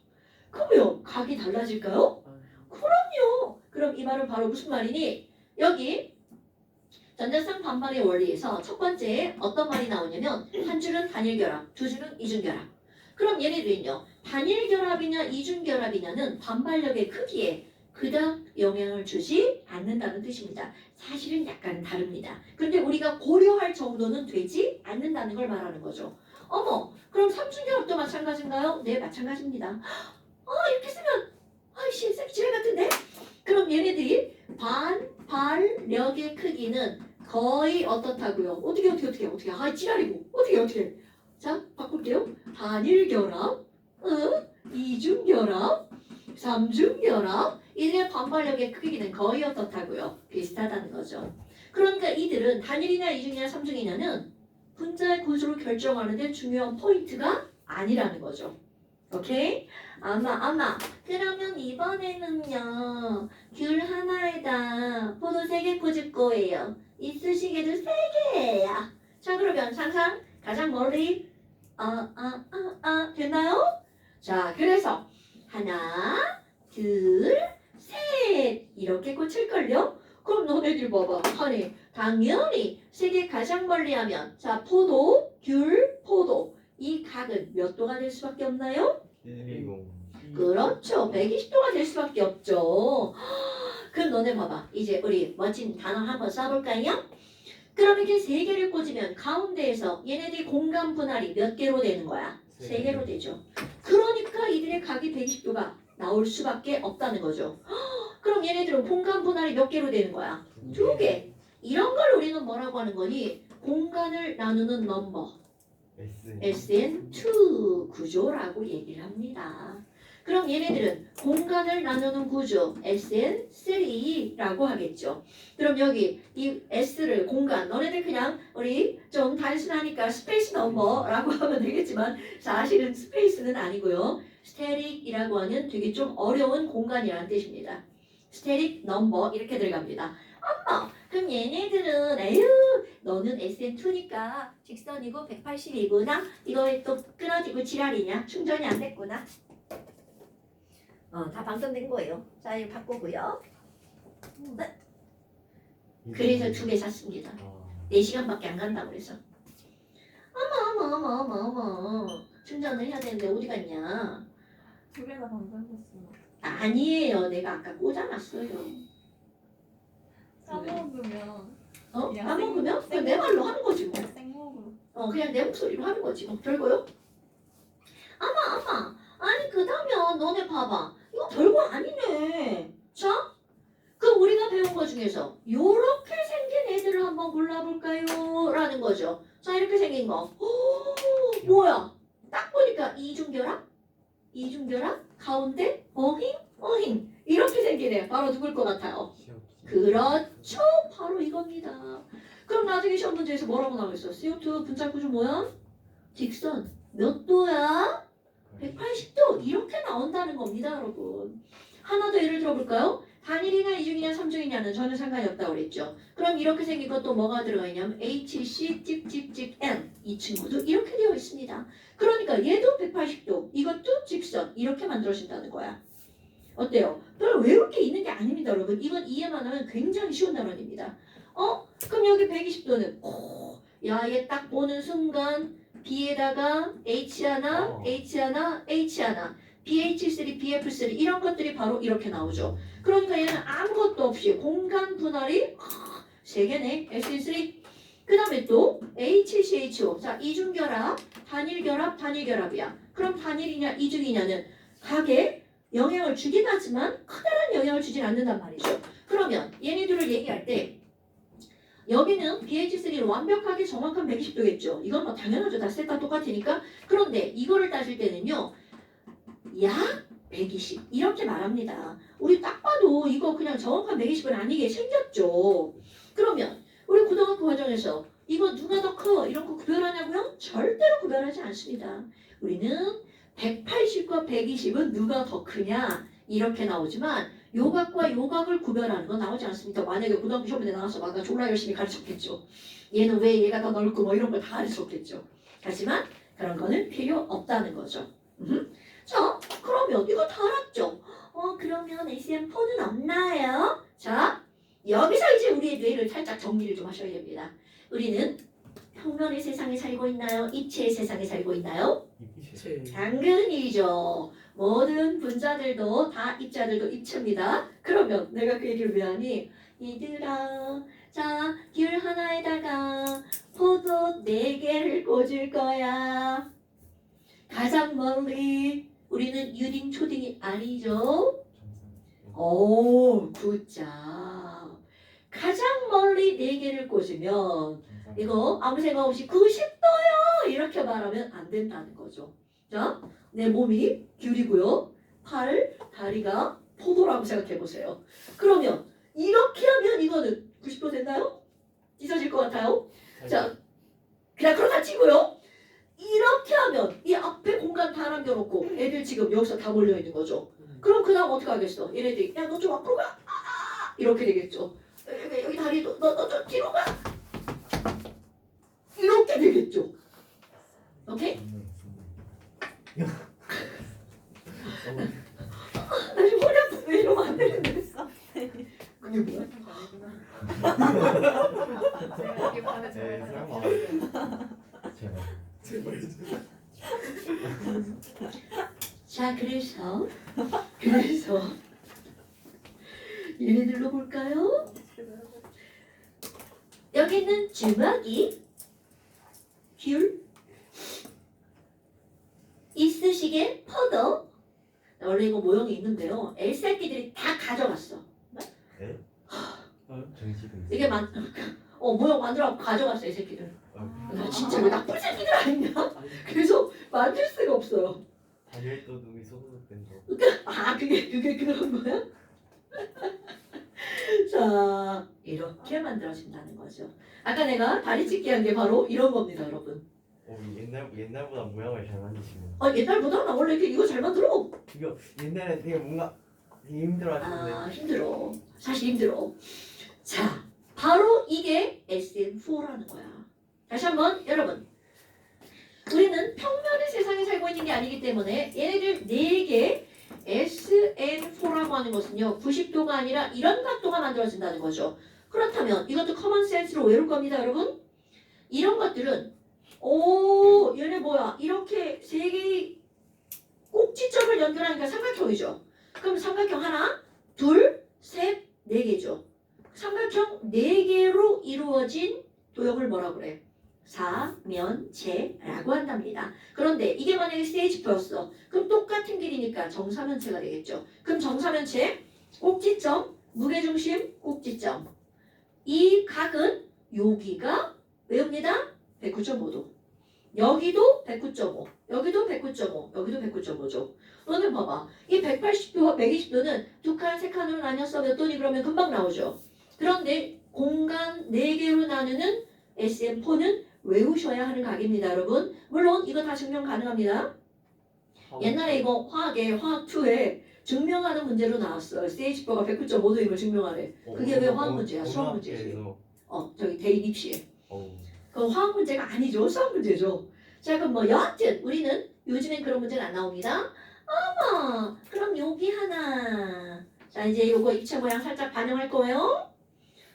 그러면 각이 달라질까요? 그럼요. 그럼 이 말은 바로 무슨 말이니? 여기 전자쌍 반발의 원리에서 첫 번째 어떤 말이 나오냐면 한 줄은 단일결합, 두 줄은 이중결합. 그럼 얘네들은요. 단일결합이냐 이중결합이냐는 반발력의 크기에 그닥 영향을 주지 않는다는 뜻입니다. 사실은 약간 다릅니다. 근데 우리가 고려할 정도는 되지 않는다는 걸 말하는 거죠. 그럼 삼중결합도 마찬가지인가요? 네, 마찬가지입니다. 이렇게 쓰면 아이씨 쌤지뢰 같은데? 그럼 얘네들이 반발력의 크기는 거의 어떻다고요? 어떻게 찌라리고 어떻게 자 바꿀게요. 단일결합, 이중결합, 삼중결합 이들의 반발력의 크기는 거의 어떻다고요? 비슷하다는 거죠. 그러니까 이들은 단일이냐 이중이냐 삼중이냐는 분자의 구조를 결정하는 데 중요한 포인트가 아니라는 거죠. 오케이? 그러면 이번에는요 귤 하나에다 포도 3개 꽂을 거예요. 이쑤시개도 3개예요. 자 그러면 상상 가장 멀리 됐나요? 자 그래서 하나 둘 셋 이렇게 꽂힐걸요? 그럼 너네들 봐봐. 당연히 3개 가장 멀리 하면 자 포도 귤 포도 이 각은 몇 도가 될 수밖에 없나요? 120 그렇죠. 120도가 될 수밖에 없죠. 그럼 너네 봐봐. 이제 우리 멋진 단어 한번 써볼까요? 그럼 이렇게 3개를 꽂으면 가운데에서 얘네들이 공간 분할이 몇 개로 되는 거야? 3개로 되죠. 그러니까 이들의 각이 120도가 나올 수밖에 없다는 거죠. 그럼 얘네들은 공간 분할이 몇 개로 되는 거야? 2개. 이런 걸 우리는 뭐라고 하는 거니? 공간을 나누는 넘버. SN2 구조라고 얘기를 합니다. 그럼 얘네들은 공간을 나누는 구조 SN3라고 하겠죠. 그럼 여기 이 S를 공간 너네들 그냥 우리 좀 단순하니까 스페이스 넘버라고 하면 되겠지만 사실은 스페이스는 아니고요. 스테릭이라고 하는 되게 좀 어려운 공간이라는 뜻입니다. 스테릭 넘버 이렇게 들어갑니다. 그럼 얘네들은 너는 SN2니까 직선이고 180이구나. 이거에 또 끊어지고 지랄이냐? 충전이 안 됐구나. 다 방전된 거예요. 자, 이거 바꾸고요. 그래서 2개 샀습니다. 4시간밖에 안 간다고 그래서. 어머. 충전을 해야 되는데 어디 갔냐? 2개 다 방전됐어. 아니에요. 내가 아까 꽂아놨어요. 까먹으면 까먹으면? 그냥 내 말로 하는 거지 뭐. 생목으로. 그냥 내 목소리로 하는 거지 뭐. 별거요? 아니 그다면 너네 봐봐. 이거 별거 아니네. 자? 그럼 우리가 배운 거 중에서 요렇게 생긴 S를 한번 골라볼까요? 라는 거죠. 자, 이렇게 생긴 거. 오, 뭐야? 딱 보니까 이중결합, 가운데 어힝. 이렇게 생기네요. 바로 누굴 것 같아요? 그렇죠. 바로 이겁니다. 그럼 나중에 시험 문제에서 뭐라고 나오겠어? CO2 분자 구조 뭐야? 직선. 몇 도야? 180도. 이렇게 나온다는 겁니다, 여러분. 하나 더 예를 들어볼까요? 단일이냐, 이중이냐, 삼중이냐는 전혀 상관이 없다고 그랬죠. 그럼 이렇게 생긴 것도 뭐가 들어가 있냐면 HC 찍찍찍 N. 이 친구도 이렇게 되어 있습니다. 그러니까 얘도 180도, 이것도 직선. 이렇게 만들어진다는 거야. 어때요? 별로 외울 게 있는 게 아닙니다, 여러분. 이건 이해만 하면 굉장히 쉬운 단원입니다. 그럼 여기 120도는 야, 얘 딱 보는 순간 B에다가 H 하나, H 하나, H 하나, BH3, BF3 이런 것들이 바로 이렇게 나오죠. 그러니까 얘는 아무것도 없이 공간 분할이 3개네. SN3. 그 다음에 또 HCHO. 자, 이중결합, 단일결합이야. 그럼 단일이냐, 이중이냐는 각에 영향을 주긴 하지만 커다란 영향을 주진 않는단 말이죠. 그러면 얘네들을 얘기할 때 여기는 BH3는 완벽하게 정확한 120도겠죠. 이건 뭐 당연하죠. 다 셋 다 똑같으니까. 그런데 이거를 따질 때는요. 약 120 이렇게 말합니다. 우리 딱 봐도 이거 그냥 정확한 120은 아니게 생겼죠. 그러면 우리 고등학교 과정에서 이거 누가 더 커? 이런 거 구별하냐고요? 절대로 구별하지 않습니다. 우리는 180과 120은 누가 더 크냐? 이렇게 나오지만 요각과 요각을 구별하는 건 나오지 않습니다. 만약에 고등학교 시험에 나와서 막 졸라 열심히 가르쳤겠죠. 얘는 왜 얘가 더 넓고 뭐 이런 걸 다 가르쳤겠죠. 하지만 그런 거는 필요 없다는 거죠. 자, 그러면 이거 다 알았죠? 그러면 SN4는 없나요? 자, 여기서 이제 우리의 뇌를 살짝 정리를 좀 하셔야 됩니다. 우리는 평면의 세상에 살고 있나요? 입체의 세상에 살고 있나요? 당근이죠. 모든 분자들도 다 입자들도 입체입니다. 그러면 내가 그 얘기를 왜 하니? 얘들아, 자, 귤 하나에다가 포도 4개를 꽂을 거야. 가장 멀리 우리는 유딩 초딩이 아니죠. 오, 굿자. 가장 멀리 4개를 꽂으면 이거 아무 생각 없이 90도요 이렇게 말하면 안 된다는 거죠. 자, 내 몸이 귤이고요. 팔, 다리가 포도라고 생각해 보세요. 그러면 이렇게 하면 이거는 90도 됐나요? 찢어질 것 같아요? 자, 그냥 그렇다 치고요. 이렇게 하면 이 앞에 공간 다 남겨놓고 애들 지금 여기서 다 몰려있는 거죠. 그럼 그 다음 어떻게 하겠어? 얘네들이 야, 너 좀 앞으로 가! 이렇게 되겠죠. 여기 다리도 너 좀 뒤로 가! 이렇게 되겠죠. 오케이? 나 지금 허리 아픈데 이러면 안 되는데. 그게 뭐야? 여기 반에 네, 설마. 제발. 자, 그래서 얘네들로 볼까요? 여기 있는 주먹이 귤 이쑤시개 포도. 원래 이거 모형이 있는데요. 엘새끼들이 다 가져갔어. 정식은 이게 모형 만들어 가져갔어 이 새끼들. 나 진짜 왜 나쁜 새끼들 아니냐? 그래서 만들 수가 없어요. 단일도 눈이 소소된 거. 그게 그런 거야? 자, 이렇게 만들어진다는 거죠. 아까 내가 다리 찢기 한 게 바로 이런 겁니다, 여러분. 옛날보다 모양을 잘 만드시네. 옛날보다 나 원래 이거 잘 만들어. 이거 옛날에 되게 뭔가 되게 힘들어하시는데. 힘들어. 사실 힘들어. 자, 바로 이게 SN4라는 거야. 다시 한번 여러분. 우리는 평면의 세상에 살고 있는 게 아니기 때문에 얘네들 4개 SN4라고 하는 것은요. 90도가 아니라 이런 각도가 만들어진다는 거죠. 그렇다면 이것도 커먼 센스로 외울 겁니다, 여러분. 이런 것들은 얘네 뭐야? 이렇게 3개의 꼭지점을 연결하니까 삼각형이죠. 그럼 삼각형 하나, 둘, 셋, 4개죠. 삼각형 4개로 이루어진 도형을 뭐라 그래? 사면체라고 한답니다. 그런데 이게 만약에 CH4였어. 그럼 똑같은 길이니까 정사면체가 되겠죠. 그럼 정사면체 꼭지점, 무게중심 꼭지점. 이 각은 여기가 외웁니다. 109.5도. 여기도 109.5. 여기도 109.5. 여기도 109.5죠. 너는 봐봐. 이 180도와 120도는 두 칸, 세 칸으로 나뉘었어. 몇 도니 그러면 금방 나오죠. 그런데 공간 4개로 나누는 SM4는 외우셔야 하는 각입니다, 여러분. 물론 이거 다 증명 가능합니다. 옛날에 이거 화학에 화학2에 증명하는 문제로 나왔어요. CH4가 109.5도임을 증명하래. 그게 왜 화학 문제야? 수학 문제지. 저기 대입 입시에. 그건 화학 문제가 아니죠. 수학 문제죠. 자, 그럼 뭐 여하튼 우리는 요즘엔 그런 문제는 안 나옵니다. 어머, 그럼 여기 하나. 자, 이제 요거 입체 모양 살짝 반영할 거예요.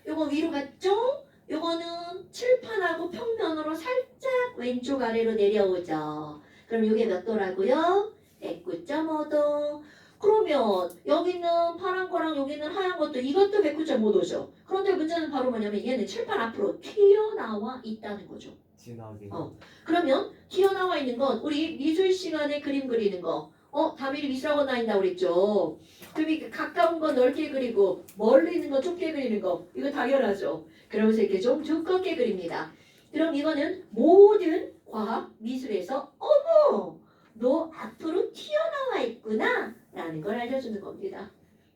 요거 위로 갔죠? 요거는 칠판하고 평면으로 살짝 왼쪽 아래로 내려오죠. 그럼 요게 몇 도라고요? 109.5도. 그러면 여기는 파란 거랑 여기는 하얀 것도 이것도 109.5도죠. 그런데 문제는 바로 뭐냐면 얘는 칠판 앞으로 튀어나와 있다는 거죠. 진하게. 그러면 튀어나와 있는 건 우리 미술 시간에 그림 그리는 거. 다미리 미술학원 다닌다고 그랬죠. 그럼 이렇게 가까운 건 넓게 그리고 멀리 있는 건 좁게 그리는 거. 이거 당연하죠. 그러면서 이렇게 좀 두껍게 그립니다. 그럼 이거는 모든 과학 미술에서 어머 너 앞으로 튀어나와 있구나 라는 걸 알려주는 겁니다.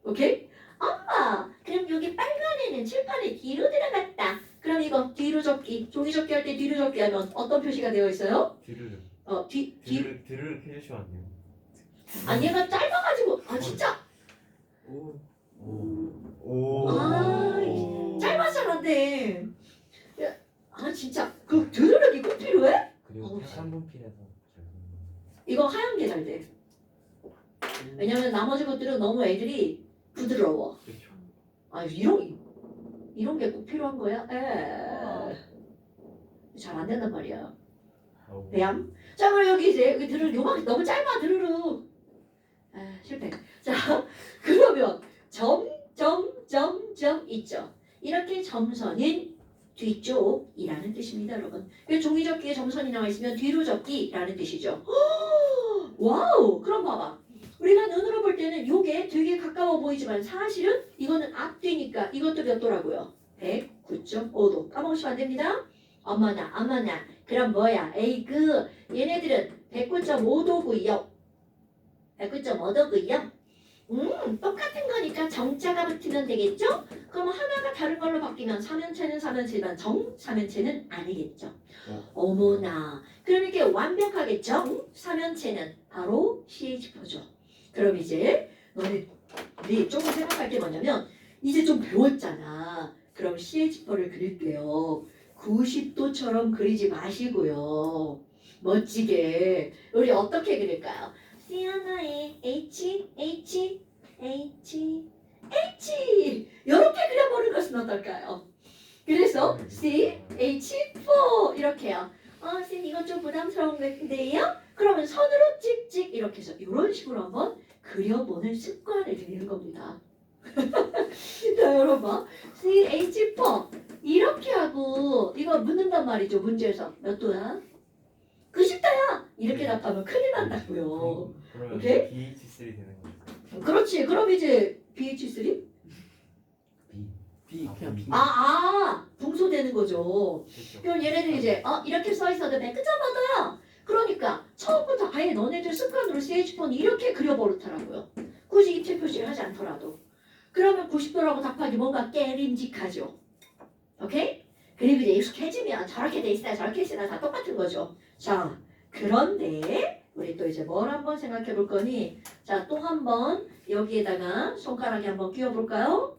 오케이? 엄마 그럼 여기 빨간 애는 칠판에 뒤로 들어갔다. 그럼 이거 뒤로 접기 종이 접기 할 때 뒤로 접기 하면 어떤 표시가 되어 있어요? 뒤를 뒤 뒤를 해주시면 안 돼요. 아 얘가 짧아가지고 아 진짜 오. 짧아서 안 돼. 아 진짜 그 드르륵이 꼭 필요해? 그리고 3분필에서 이거 하얀 게 잘 돼. 왜냐면 나머지 것들은 너무 애들이 부드러워. 그렇죠. 아 이런 게 꼭 필요한 거야? 잘 안 된단 말이야. 배양. 자 그럼 여기 이제 여기 드르륵 요만 너무 짧아 드르륵. 실패. 자 그러면 점 있죠. 이렇게 점선은 뒤쪽이라는 뜻입니다, 여러분. 종이 접기에 점선이 나와 있으면 뒤로 접기라는 뜻이죠. 와우! 그럼 봐봐. 우리가 눈으로 볼 때는 이게 되게 가까워 보이지만 사실은 이거는 앞뒤니까 이것도 몇 도라고요? 109.5도. 까먹으시면 안 됩니다. 어머나. 그럼 뭐야? 에이그 얘네들은 109.5도고요. 109.5도고요. 똑같은 거니까 정자가 붙으면 되겠죠? 그럼 하나가 다른 걸로 바뀌면 3면체는 3면체지만 정 3면체는 아니겠죠. 어머나. 그럼 이게 완벽하게 정 3면체는 바로 CH4죠. 그럼 이제 너네들이 조금 생각할 게 뭐냐면 이제 좀 배웠잖아. 그럼 CH4를 그릴게요. 90도처럼 그리지 마시고요. 멋지게. 우리 어떻게 그릴까요? C 하나에 H 이렇게 그려보는 것은 어떨까요? 그래서 CH4 이렇게요. 쌤 이건 좀 부담스러운 건데요? 그러면 선으로 찍찍 이렇게 해서 이런 식으로 한번 그려보는 습관을 들이는 겁니다. 자 여러분 봐. CH4 이렇게 하고 이거 묻는단 말이죠. 문제에서 몇 도야? 90도야! 이렇게 답하면 큰일 난다고요. 그러면 오케이? BH3 되는 거죠. 그렇지. 그럼 이제 BH3? B 그냥 B. 붕소되는 거죠. 그렇죠. 그럼 얘네들이 이제 이렇게 써 있어도 109.5도야. 그러니까 처음부터 아예 너네들 습관으로 CH4는 이렇게 그려버릇하라고요. 굳이 입체 표시를 하지 않더라도. 그러면 90도라고 답하기 뭔가 깨림직하죠. 오케이? 그리고 이제 익숙해지면 저렇게 돼 있어야 저렇게 있어야 다 똑같은 거죠. 자, 그런데 우리 또 이제 뭘 한번 생각해 볼 거니? 자, 또 한번 여기에다가 손가락에 한번 끼워 볼까요?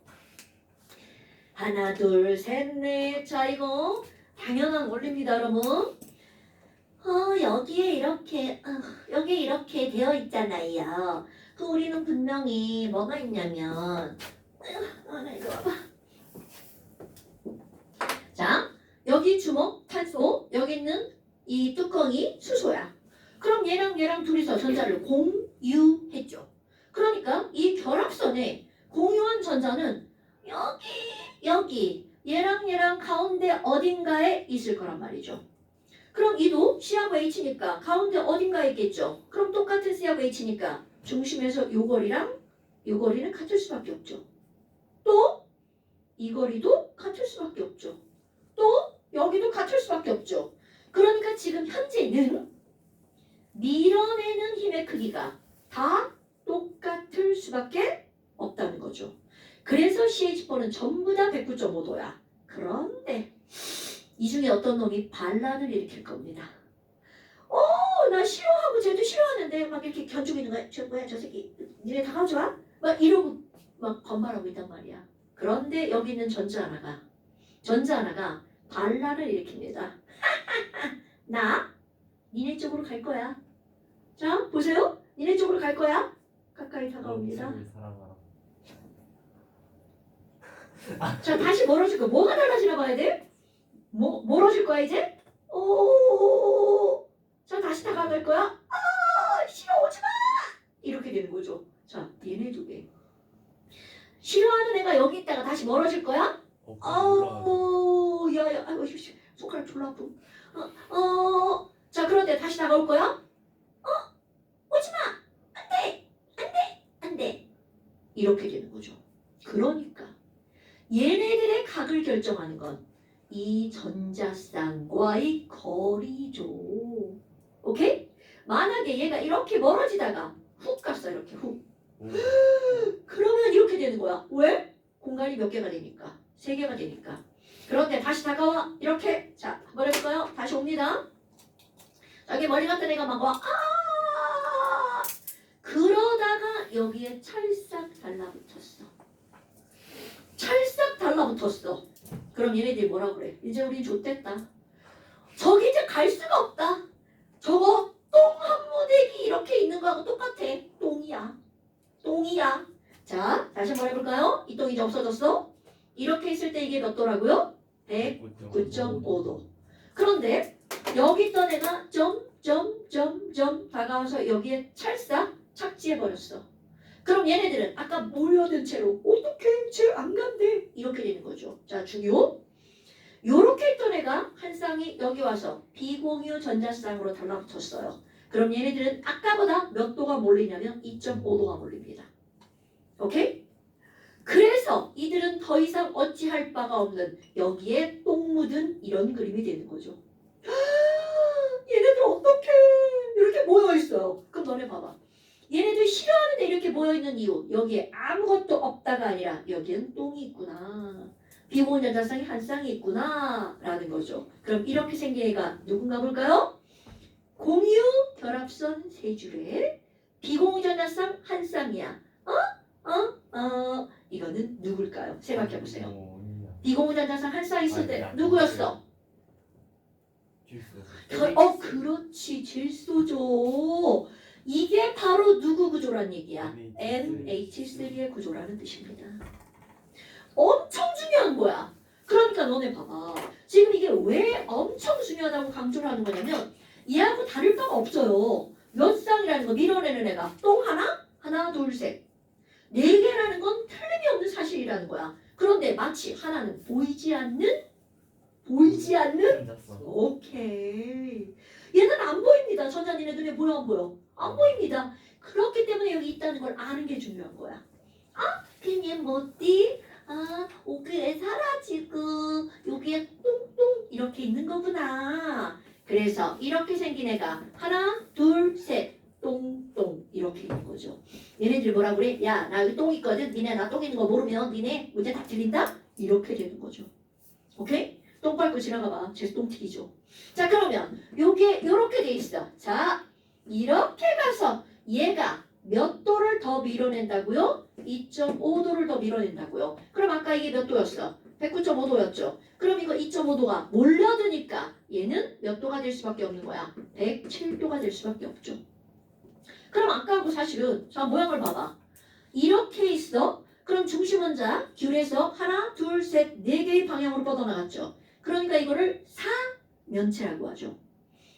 하나, 둘, 셋, 넷. 자, 이거 당연한 원리입니다, 여러분. 여기에 이렇게 되어 있잖아요. 그 우리는 분명히 뭐가 있냐면 이거 봐봐. 자, 여기 주먹 탄소, 여기 있는 이 뚜껑이 수소야. 그럼 얘랑 둘이서 전자를 공유했죠. 그러니까 이 결합선에 공유한 전자는 여기 얘랑 가운데 어딘가에 있을 거란 말이죠. 그럼 이도 C하고 H니까 가운데 어딘가에 있겠죠. 그럼 똑같은 C하고 H니까 중심에서 요 거리는 같을 수밖에 없죠. 또 이 거리도 같을 수밖에 없죠. 또 여기도 같을 수밖에 없죠. 그러니까 지금 현재는 밀어내는 힘의 크기가 다 똑같을 수밖에 없다는 거죠. 그래서 CH4는 전부 다 109.5도야. 그런데 이 중에 어떤 놈이 반란을 일으킬 겁니다. 나 싫어하고 쟤도 싫어하는데 막 이렇게 견주고 있는 거야. 저 뭐야 저 새끼 니네 다 가져와? 막 이러고 막 반말하고 있단 말이야. 그런데 여기 있는 전자 하나가 반란을 일으킵니다. 나 니네 쪽으로 갈 거야. 자 보세요. 니네 쪽으로 갈 거야. 가까이 다가옵니다. 사랑하라. 자 다시 멀어질 거야. 뭐가 달라지나 봐야 돼? 멀어질 거야 이제? 오. 자 다시 다가갈 거야. 싫어 오지 마. 이렇게 되는 거죠. 자 얘네 두 개. 싫어하는 애가 여기 있다가 다시 멀어질 거야? 아우 야야 아이고 손가락 졸라 아프. 자 그런데 다시 다가올 거야? 오지 마. 안 돼. 이렇게 되는 거죠. 그러니까 얘네들의 각을 결정하는 건 이 전자쌍과의 거리죠. 오케이? 만약에 얘가 이렇게 멀어지다가 훅 갔어. 이렇게 훅. 그러면 이렇게 되는 거야. 왜? 공간이 몇 개가 되니까. 3개가 되니까. 그런데 다시 다가와. 이렇게. 자, 한번 해볼까요? 다시 옵니다. 여기 멀리 갔던 애가 막 와. 그러다가 여기에 찰싹 달라붙었어. 그럼 얘네들이 뭐라 그래? 이제 우린 좆됐다. 저기 이제 갈 수가 없다. 저거 똥 한 무대기 이렇게 있는 거하고 똑같아. 똥이야. 자, 다시 한번 해볼까요? 이 똥이 이제 없어졌어. 이렇게 있을 때 이게 몇 도라고요? 109.5도. 그런데 여기 있던 애가 점 다가와서 여기에 찰싹 착지해버렸어. 그럼 얘네들은 아까 몰려든 채로 어떻게 쟤 안 간대 이렇게 되는 거죠. 자 중요. 요렇게 있던 애가 한 쌍이 여기 와서 비공유 전자쌍으로 달라붙었어요. 그럼 얘네들은 아까보다 몇 도가 몰리냐면 2.5도가 몰립니다. 오케이? 그래서 이들은 더 이상 어찌할 바가 없는 여기에 똥 묻은 이런 그림이 되는 거죠. 얘네들 어떡해 이렇게 모여있어요. 그럼 너네 봐봐. 얘네들 싫어하는데 이렇게 모여있는 이유 여기에 아무것도 없다가 아니라 여기엔 똥이 있구나. 비공유 전자쌍이 한 쌍이 있구나 라는 거죠. 그럼 이렇게 생긴 애가 누군가 볼까요? 공유 결합선 세 줄에 비공유 전자쌍 한 쌍이야. 이거는 누굴까요? 생각해보세요. 비공유 전자쌍 한 쌍 있을 때 누구였어? 그렇지 질소죠. 이게 바로 누구 구조란 얘기야? NH3의 구조라는 뜻입니다. 엄청 중요한 거야. 그러니까 너네 봐봐. 지금 이게 왜 엄청 중요하다고 강조를 하는 거냐면 얘하고 다를 바가 없어요. 몇 쌍이라는 거 밀어내는 애가 똥 하나, 둘, 셋. 4개라는 건 틀림이 없는 사실이라는 거야. 그런데 마치 하나는 보이지 않는? 오케이. 얘는 안 보입니다. 전자 니네 눈에 보여 안 보여? 안 보입니다. 그렇기 때문에 여기 있다는 걸 아는 게 중요한 거야. 그럼 얘 뭐지? 오그에 사라지고 여기에 똥똥 이렇게 있는 거구나. 그래서 이렇게 생긴 애가 하나, 둘, 셋 똥똥 이렇게 있는 거죠. 얘네들 뭐라 그래? 야, 나 여기 똥 있거든. 니네 나 똥 있는 거 모르면 니네 문제 다 틀린다? 이렇게 되는 거죠. 오케이? 똥 밟고 지나가 봐. 쟤 똥 튀기죠. 자, 그러면 요게 요렇게 돼 있어. 자, 이렇게 가서 얘가 몇 도를 더 밀어낸다고요? 2.5도를 더 밀어낸다고요. 그럼 아까 이게 몇 도였어? 109.5도였죠. 그럼 이거 2.5도가 몰려드니까 얘는 몇 도가 될 수밖에 없는 거야? 107도가 될 수밖에 없죠. 그럼 아까하고 사실은 자 모양을 봐봐. 이렇게 있어. 그럼 중심 원자 귤에서 하나, 둘, 셋, 4개의 방향으로 뻗어나갔죠. 그러니까 이거를 사면체라고 하죠.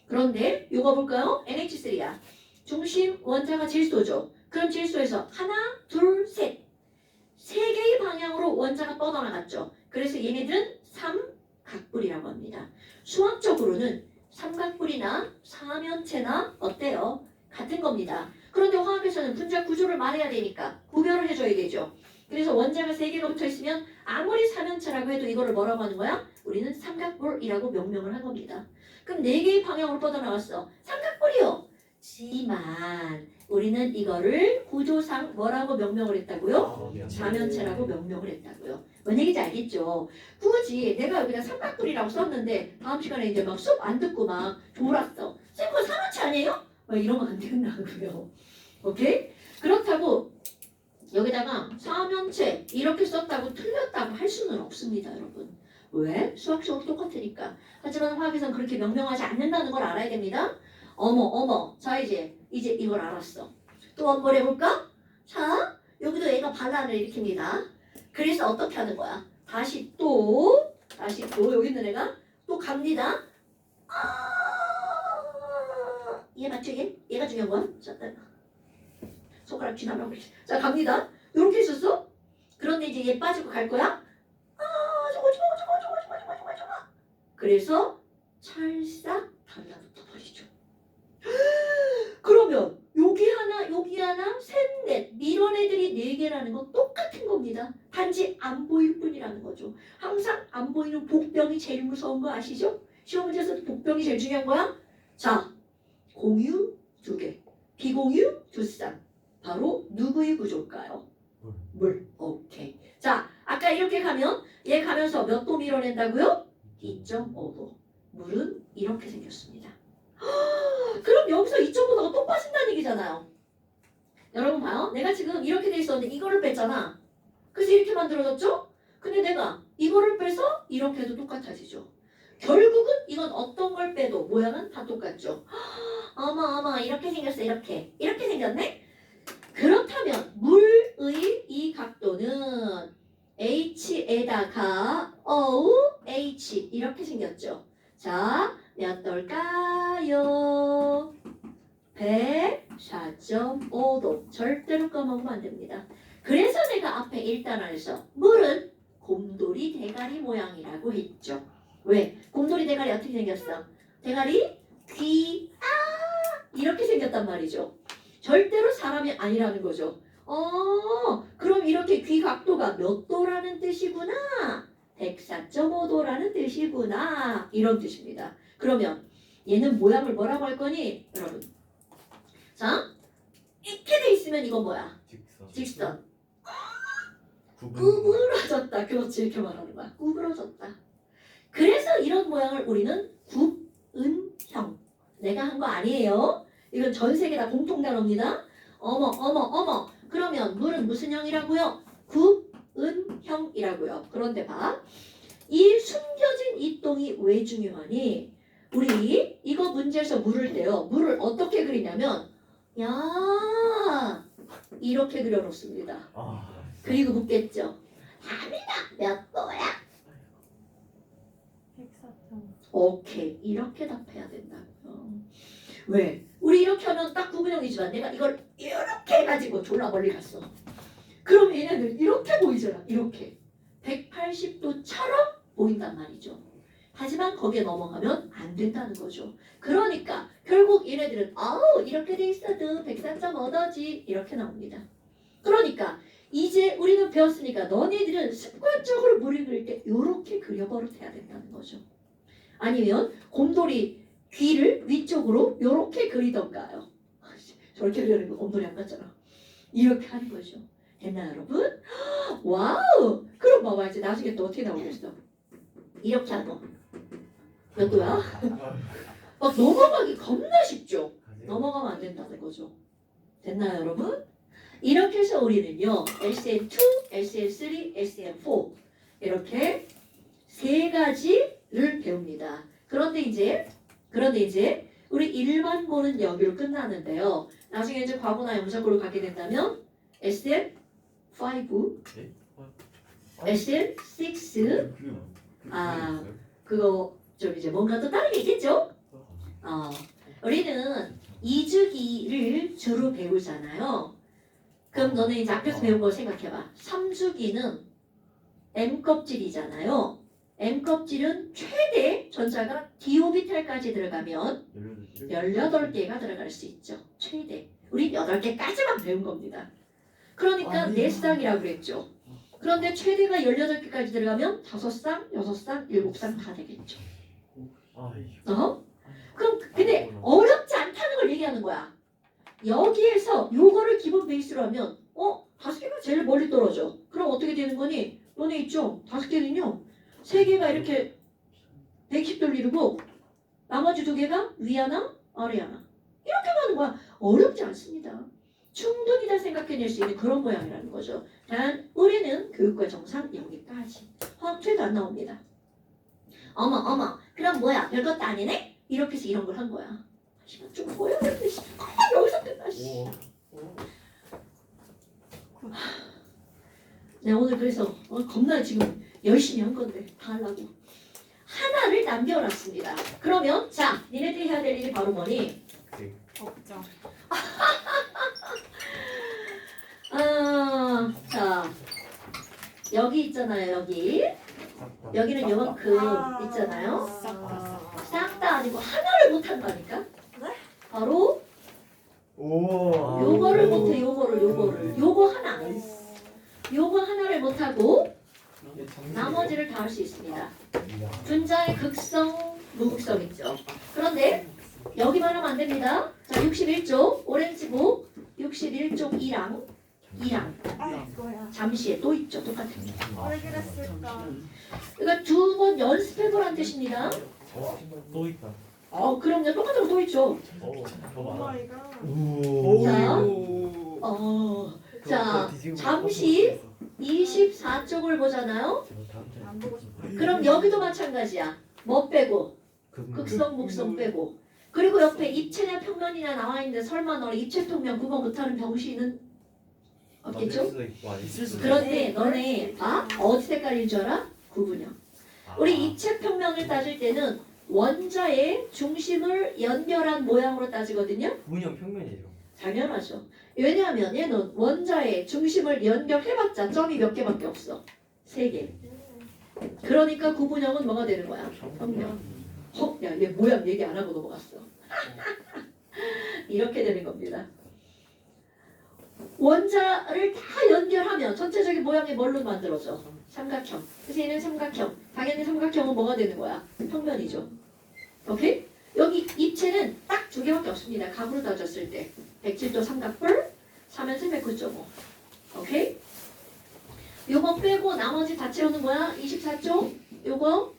그런데 이거 볼까요? NH3야. 중심 원자가 질소죠. 그럼 질소에서 하나, 둘, 셋. 3개의 방향으로 원자가 뻗어나갔죠. 그래서 얘네들은 삼각뿔이라고 합니다. 수학적으로는 삼각뿔이나 사면체나 어때요? 같은 겁니다. 그런데 화학에서는 분자 구조를 말해야 되니까 구별을 해줘야 되죠. 그래서 원자가 3개가 붙어있으면 아무리 사면체라고 해도 이거를 뭐라고 하는 거야? 우리는 삼각볼이라고 명명을 한 겁니다. 그럼 4개의 방향으로 뻗어나갔어. 삼각볼이요. 지만 우리는 이거를 구조상 뭐라고 명명을 했다고요? 자면체라고 명명을 했다고요. 뭔 얘기인지 알겠죠? 굳이 내가 여기다 삼각뿔이라고 썼는데 다음 시간에 이제 막 수업 안 듣고 막 졸았어. 쌤 그거 삼원체 아니에요? 막 이러면 안 된다고요. 오케이? 그렇다고 여기다가 사면체 이렇게 썼다고 틀렸다고 할 수는 없습니다, 여러분. 왜? 수학 수업 똑같으니까. 하지만 화학에서는 그렇게 명명하지 않는다는 걸 알아야 됩니다. 어머. 자 이제 이걸 알았어. 또 원볼 해볼까? 자 여기도 얘가 반란을 일으킵니다. 그래서 어떻게 하는 거야? 다시 또 여기 있는 애가 또 갑니다. 얘 맞죠 얘? 얘가 중요한 거야? 자, 손가락 쥐나라고 그래. 자 갑니다. 요렇게 있었어? 그런데 이제 얘 빠지고 갈 거야? 저거. 그래서 찰싹 달라붙어 버리죠. 그러면 여기 하나, 셋, 넷 이런 애들이 4개라는 건 똑같은 겁니다. 단지 안 보일 뿐이라는 거죠. 항상 안 보이는 복병이 제일 무서운 거 아시죠? 시험 문제에서도 복병이 제일 중요한 거야. 자, 공유 2개, 비공유 2쌍. 바로 누구의 구조일까요? 물. 오케이. 자, 아까 이렇게 가면 얘 가면서 몇 도 밀어낸다고요? 2.5도. 물은 이렇게 생겼습니다. 그럼 여기서 2.5도가 또 빠진다는 얘기잖아요. 여러분 봐요. 내가 지금 이렇게 돼 있었는데 이거를 뺐잖아. 그래서 이렇게 만들어졌죠? 근데 내가 이거를 빼서 이렇게 해도 똑같아지죠. 결국은 이건 어떤 걸 빼도 모양은 다 똑같죠. 어머 이렇게 생겼어. 이렇게 생겼네? 그렇다면 물의 이 각도는 H에다가 OH 이렇게 생겼죠. 자, 몇 도일까요? 104.5도. 절대로 까먹으면 안 됩니다. 그래서 내가 앞에 일단원에서 물은 곰돌이 대가리 모양이라고 했죠. 왜? 곰돌이 대가리 어떻게 생겼어? 대가리 이렇게 생겼단 말이죠. 절대로 사람이 아니라는 거죠. 그럼 이렇게 귀 각도가 몇 도라는 뜻이구나. 104.5도라는 뜻이구나. 이런 뜻입니다. 그러면 얘는 모양을 뭐라고 할 거니? 여러분. 자, 이렇게 돼 있으면 이건 뭐야? 직선. 구부러졌다. 그렇지. 이렇게 말하는 거야. 구부러졌다. 그래서 이런 모양을 우리는 굽은형. 내가 한 거 아니에요. 이건 전 세계 다 공통 단어입니다. 어머. 그러면 물은 무슨 형이라고요? 굽은형이라고요. 그런데 봐. 이 숨겨진 이 똥이 왜 중요하니? 우리 이거 문제에서 물을 때요. 물을 어떻게 그리냐면 이렇게 그려놓습니다. 그리고 묻겠죠. 답이다. 몇 도야? 104점. 오케이. 이렇게 답해야 된다고요. 왜? 우리 이렇게 하면 딱 구분형이지만 내가 이걸 이렇게 해가지고 졸라 멀리 갔어. 그럼 얘네들 이렇게 보이잖아. 이렇게. 180도처럼 보인단 말이죠. 하지만 거기에 넘어가면 안 된다는 거죠. 그러니까 결국 얘네들은 이렇게 돼 있어도 104.5도지 이렇게 나옵니다. 그러니까 이제 우리는 배웠으니까 너네들은 습관적으로 물을 그릴 때 이렇게 그려버릇해야 된다는 거죠. 아니면 곰돌이 귀를 위쪽으로 이렇게 그리던가요. 저렇게 그리는 거 곰돌이 안 같잖아. 이렇게 하는 거죠. 됐나요 여러분? 와우! 그럼 봐봐 이제 나중에 또 어떻게 나오겠어. 이렇게 하는 거. 몇 도야? 막 넘어가기 겁나 쉽죠? 넘어가면 안 된다는 거죠. 됐나요 여러분? 이렇게 해서 우리는요 SN2, SN3, SN4 이렇게 3가지를 배웁니다. 그런데 이제 우리 일반고는 여기로 끝나는데요. 나중에 이제 과거나 영작고를 가게 된다면 SN5, SN6 그거 좀 이제 뭔가 또 다른 게 있겠죠? 우리는 이주기를 주로 배우잖아요. 그럼 너는 이제 앞에서 배운 걸 생각해봐. 3주기는 M껍질이잖아요. M껍질은 최대 전자가 D오비탈까지 들어가면 18개가 들어갈 수 있죠. 최대. 우리 8개까지만 배운 겁니다. 그러니까 내 쌍이라고 그랬죠. 그런데 최대가 18개까지 들어가면 5쌍, 6쌍, 7쌍 다 되겠죠. 아이고. 그럼 근데 어렵지 않다는 걸 얘기하는 거야. 여기에서 요거를 기본 베이스로 하면 5개가 제일 멀리 떨어져. 그럼 어떻게 되는 거니? 너네 있죠? 5개는요. 3개가 이렇게 110 돌리고 나머지 2개가 위 하나, 아래 하나. 이렇게 가는 거야. 어렵지 않습니다. 충분히 다 생각해낼 수 있는 그런 모양이라는 거죠. 단 우리는 교육과 정상 여기까지. 화학표도 안 나옵니다. 어머 그럼 뭐야 별것도 아니네? 이렇게 해서 이런 걸 한 거야. 시간 좀 보여야 되는데 여기서 끝나. 씨. 내가 오늘 그래서 겁나 지금 열심히 한 건데 다 하려고 하나를 남겨놨습니다. 그러면 자 니네들이 해야 될 일이 바로 뭐니? 없죠. 자 여기 있잖아요. 여기는 요만큼 있잖아요. 싹 다 아니고 하나를 못한다니까. 바로 요거를 못해. 요거 하나. 요거 하나를 못하고 나머지를 다 할 수 있습니다. 분자의 극성, 무극성 있죠. 그런데 여기만 하면 안 됩니다. 자 61쪽 오렌지북 61쪽 2랑 아이고야. 잠시에 또 있죠. 똑같습니다. 왜 그랬을까? 그러니까 2번 연습해보라는 뜻입니다. 또 있다. 그럼요. 똑같은 거 또 있죠. 더 오 많아. 마이 갓. 자, 잠시 24쪽을 보잖아요. 안 보고 싶어. 그럼 여기도 마찬가지야. 뭐 빼고? 극성, 목성 빼고. 그리고 옆에 입체나 평면이나 나와 있는데 설마 너네 입체 평면 그거 못하는 병신은 없겠죠? 수도 있고 아닐 수도 있고. 그런데 너네 어디 색깔인 줄 알아? 구분형. 우리 입체 평면을 따질 때는 원자의 중심을 연결한 모양으로 따지거든요. 구분형 평면이죠. 당연하죠. 왜냐하면 얘는 원자의 중심을 연결해봤자 점이 몇 개밖에 없어. 3개. 그러니까 구분형은 뭐가 되는 거야? 평면. 야, 얘 모양 얘기 안 하고 넘어갔어. 이렇게 되는 겁니다. 원자를 다 연결하면 전체적인 모양이 뭘로 만들어져? 삼각형. 그래서 얘는 삼각형. 당연히 삼각형은 뭐가 되는 거야? 평면이죠. 오케이? 여기 입체는 딱 2개밖에 없습니다. 각으로 따졌을 때. 107도 삼각뿔, 3연승 109.5. 오케이? 요거 빼고 나머지 다 채우는 거야. 24쪽. 요거.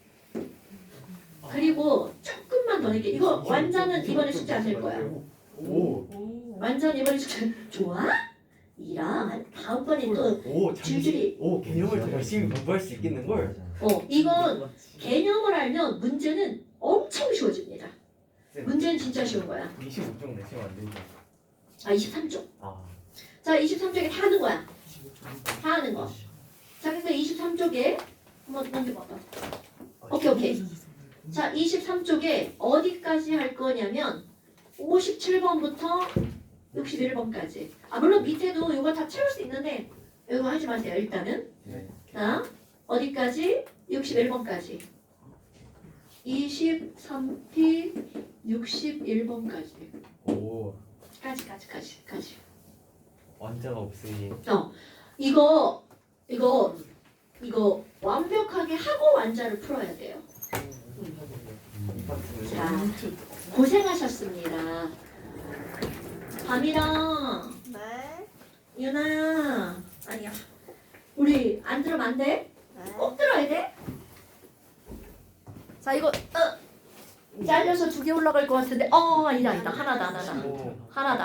그리고 조금만 더 낼게. 이거 완자는 이번에 숙제 안 낼 거야. 오. 완전 이번에 숙제. 좋아? 이랑 다음번에 또 줄줄이. 개념을 더 열심히 공부할 수 있겠는 걸. 이건 개념을 알면 문제는 엄청 쉬워집니다. 문제는 진짜 쉬운 거야. 25쪽 내시면 안 되지. 23쪽. 아. 자, 23쪽에 다 하는 거야. 다 하는 거. 자, 그러니까 23쪽에 한번 넘겨봐봐. 오케이. 자, 23쪽에 어디까지 할 거냐면 57번부터 61번까지. 물론 밑에도 이거 다 채울 수 있는데 이거 하지 마세요. 일단은. 자, 어디까지? 61번까지. 23P 61번까지. 오. 까지. 완자가 없으니. 이거 완벽하게 하고 완자를 풀어야 돼요. 자, 고생하셨습니다. 밤이랑 네. 유나야. 아니야. 우리 안 들으면 안 돼? 네. 꼭 들어야 돼? 자, 이거 잘려서 2개 올라갈 것 같은데 아니다. 하나다.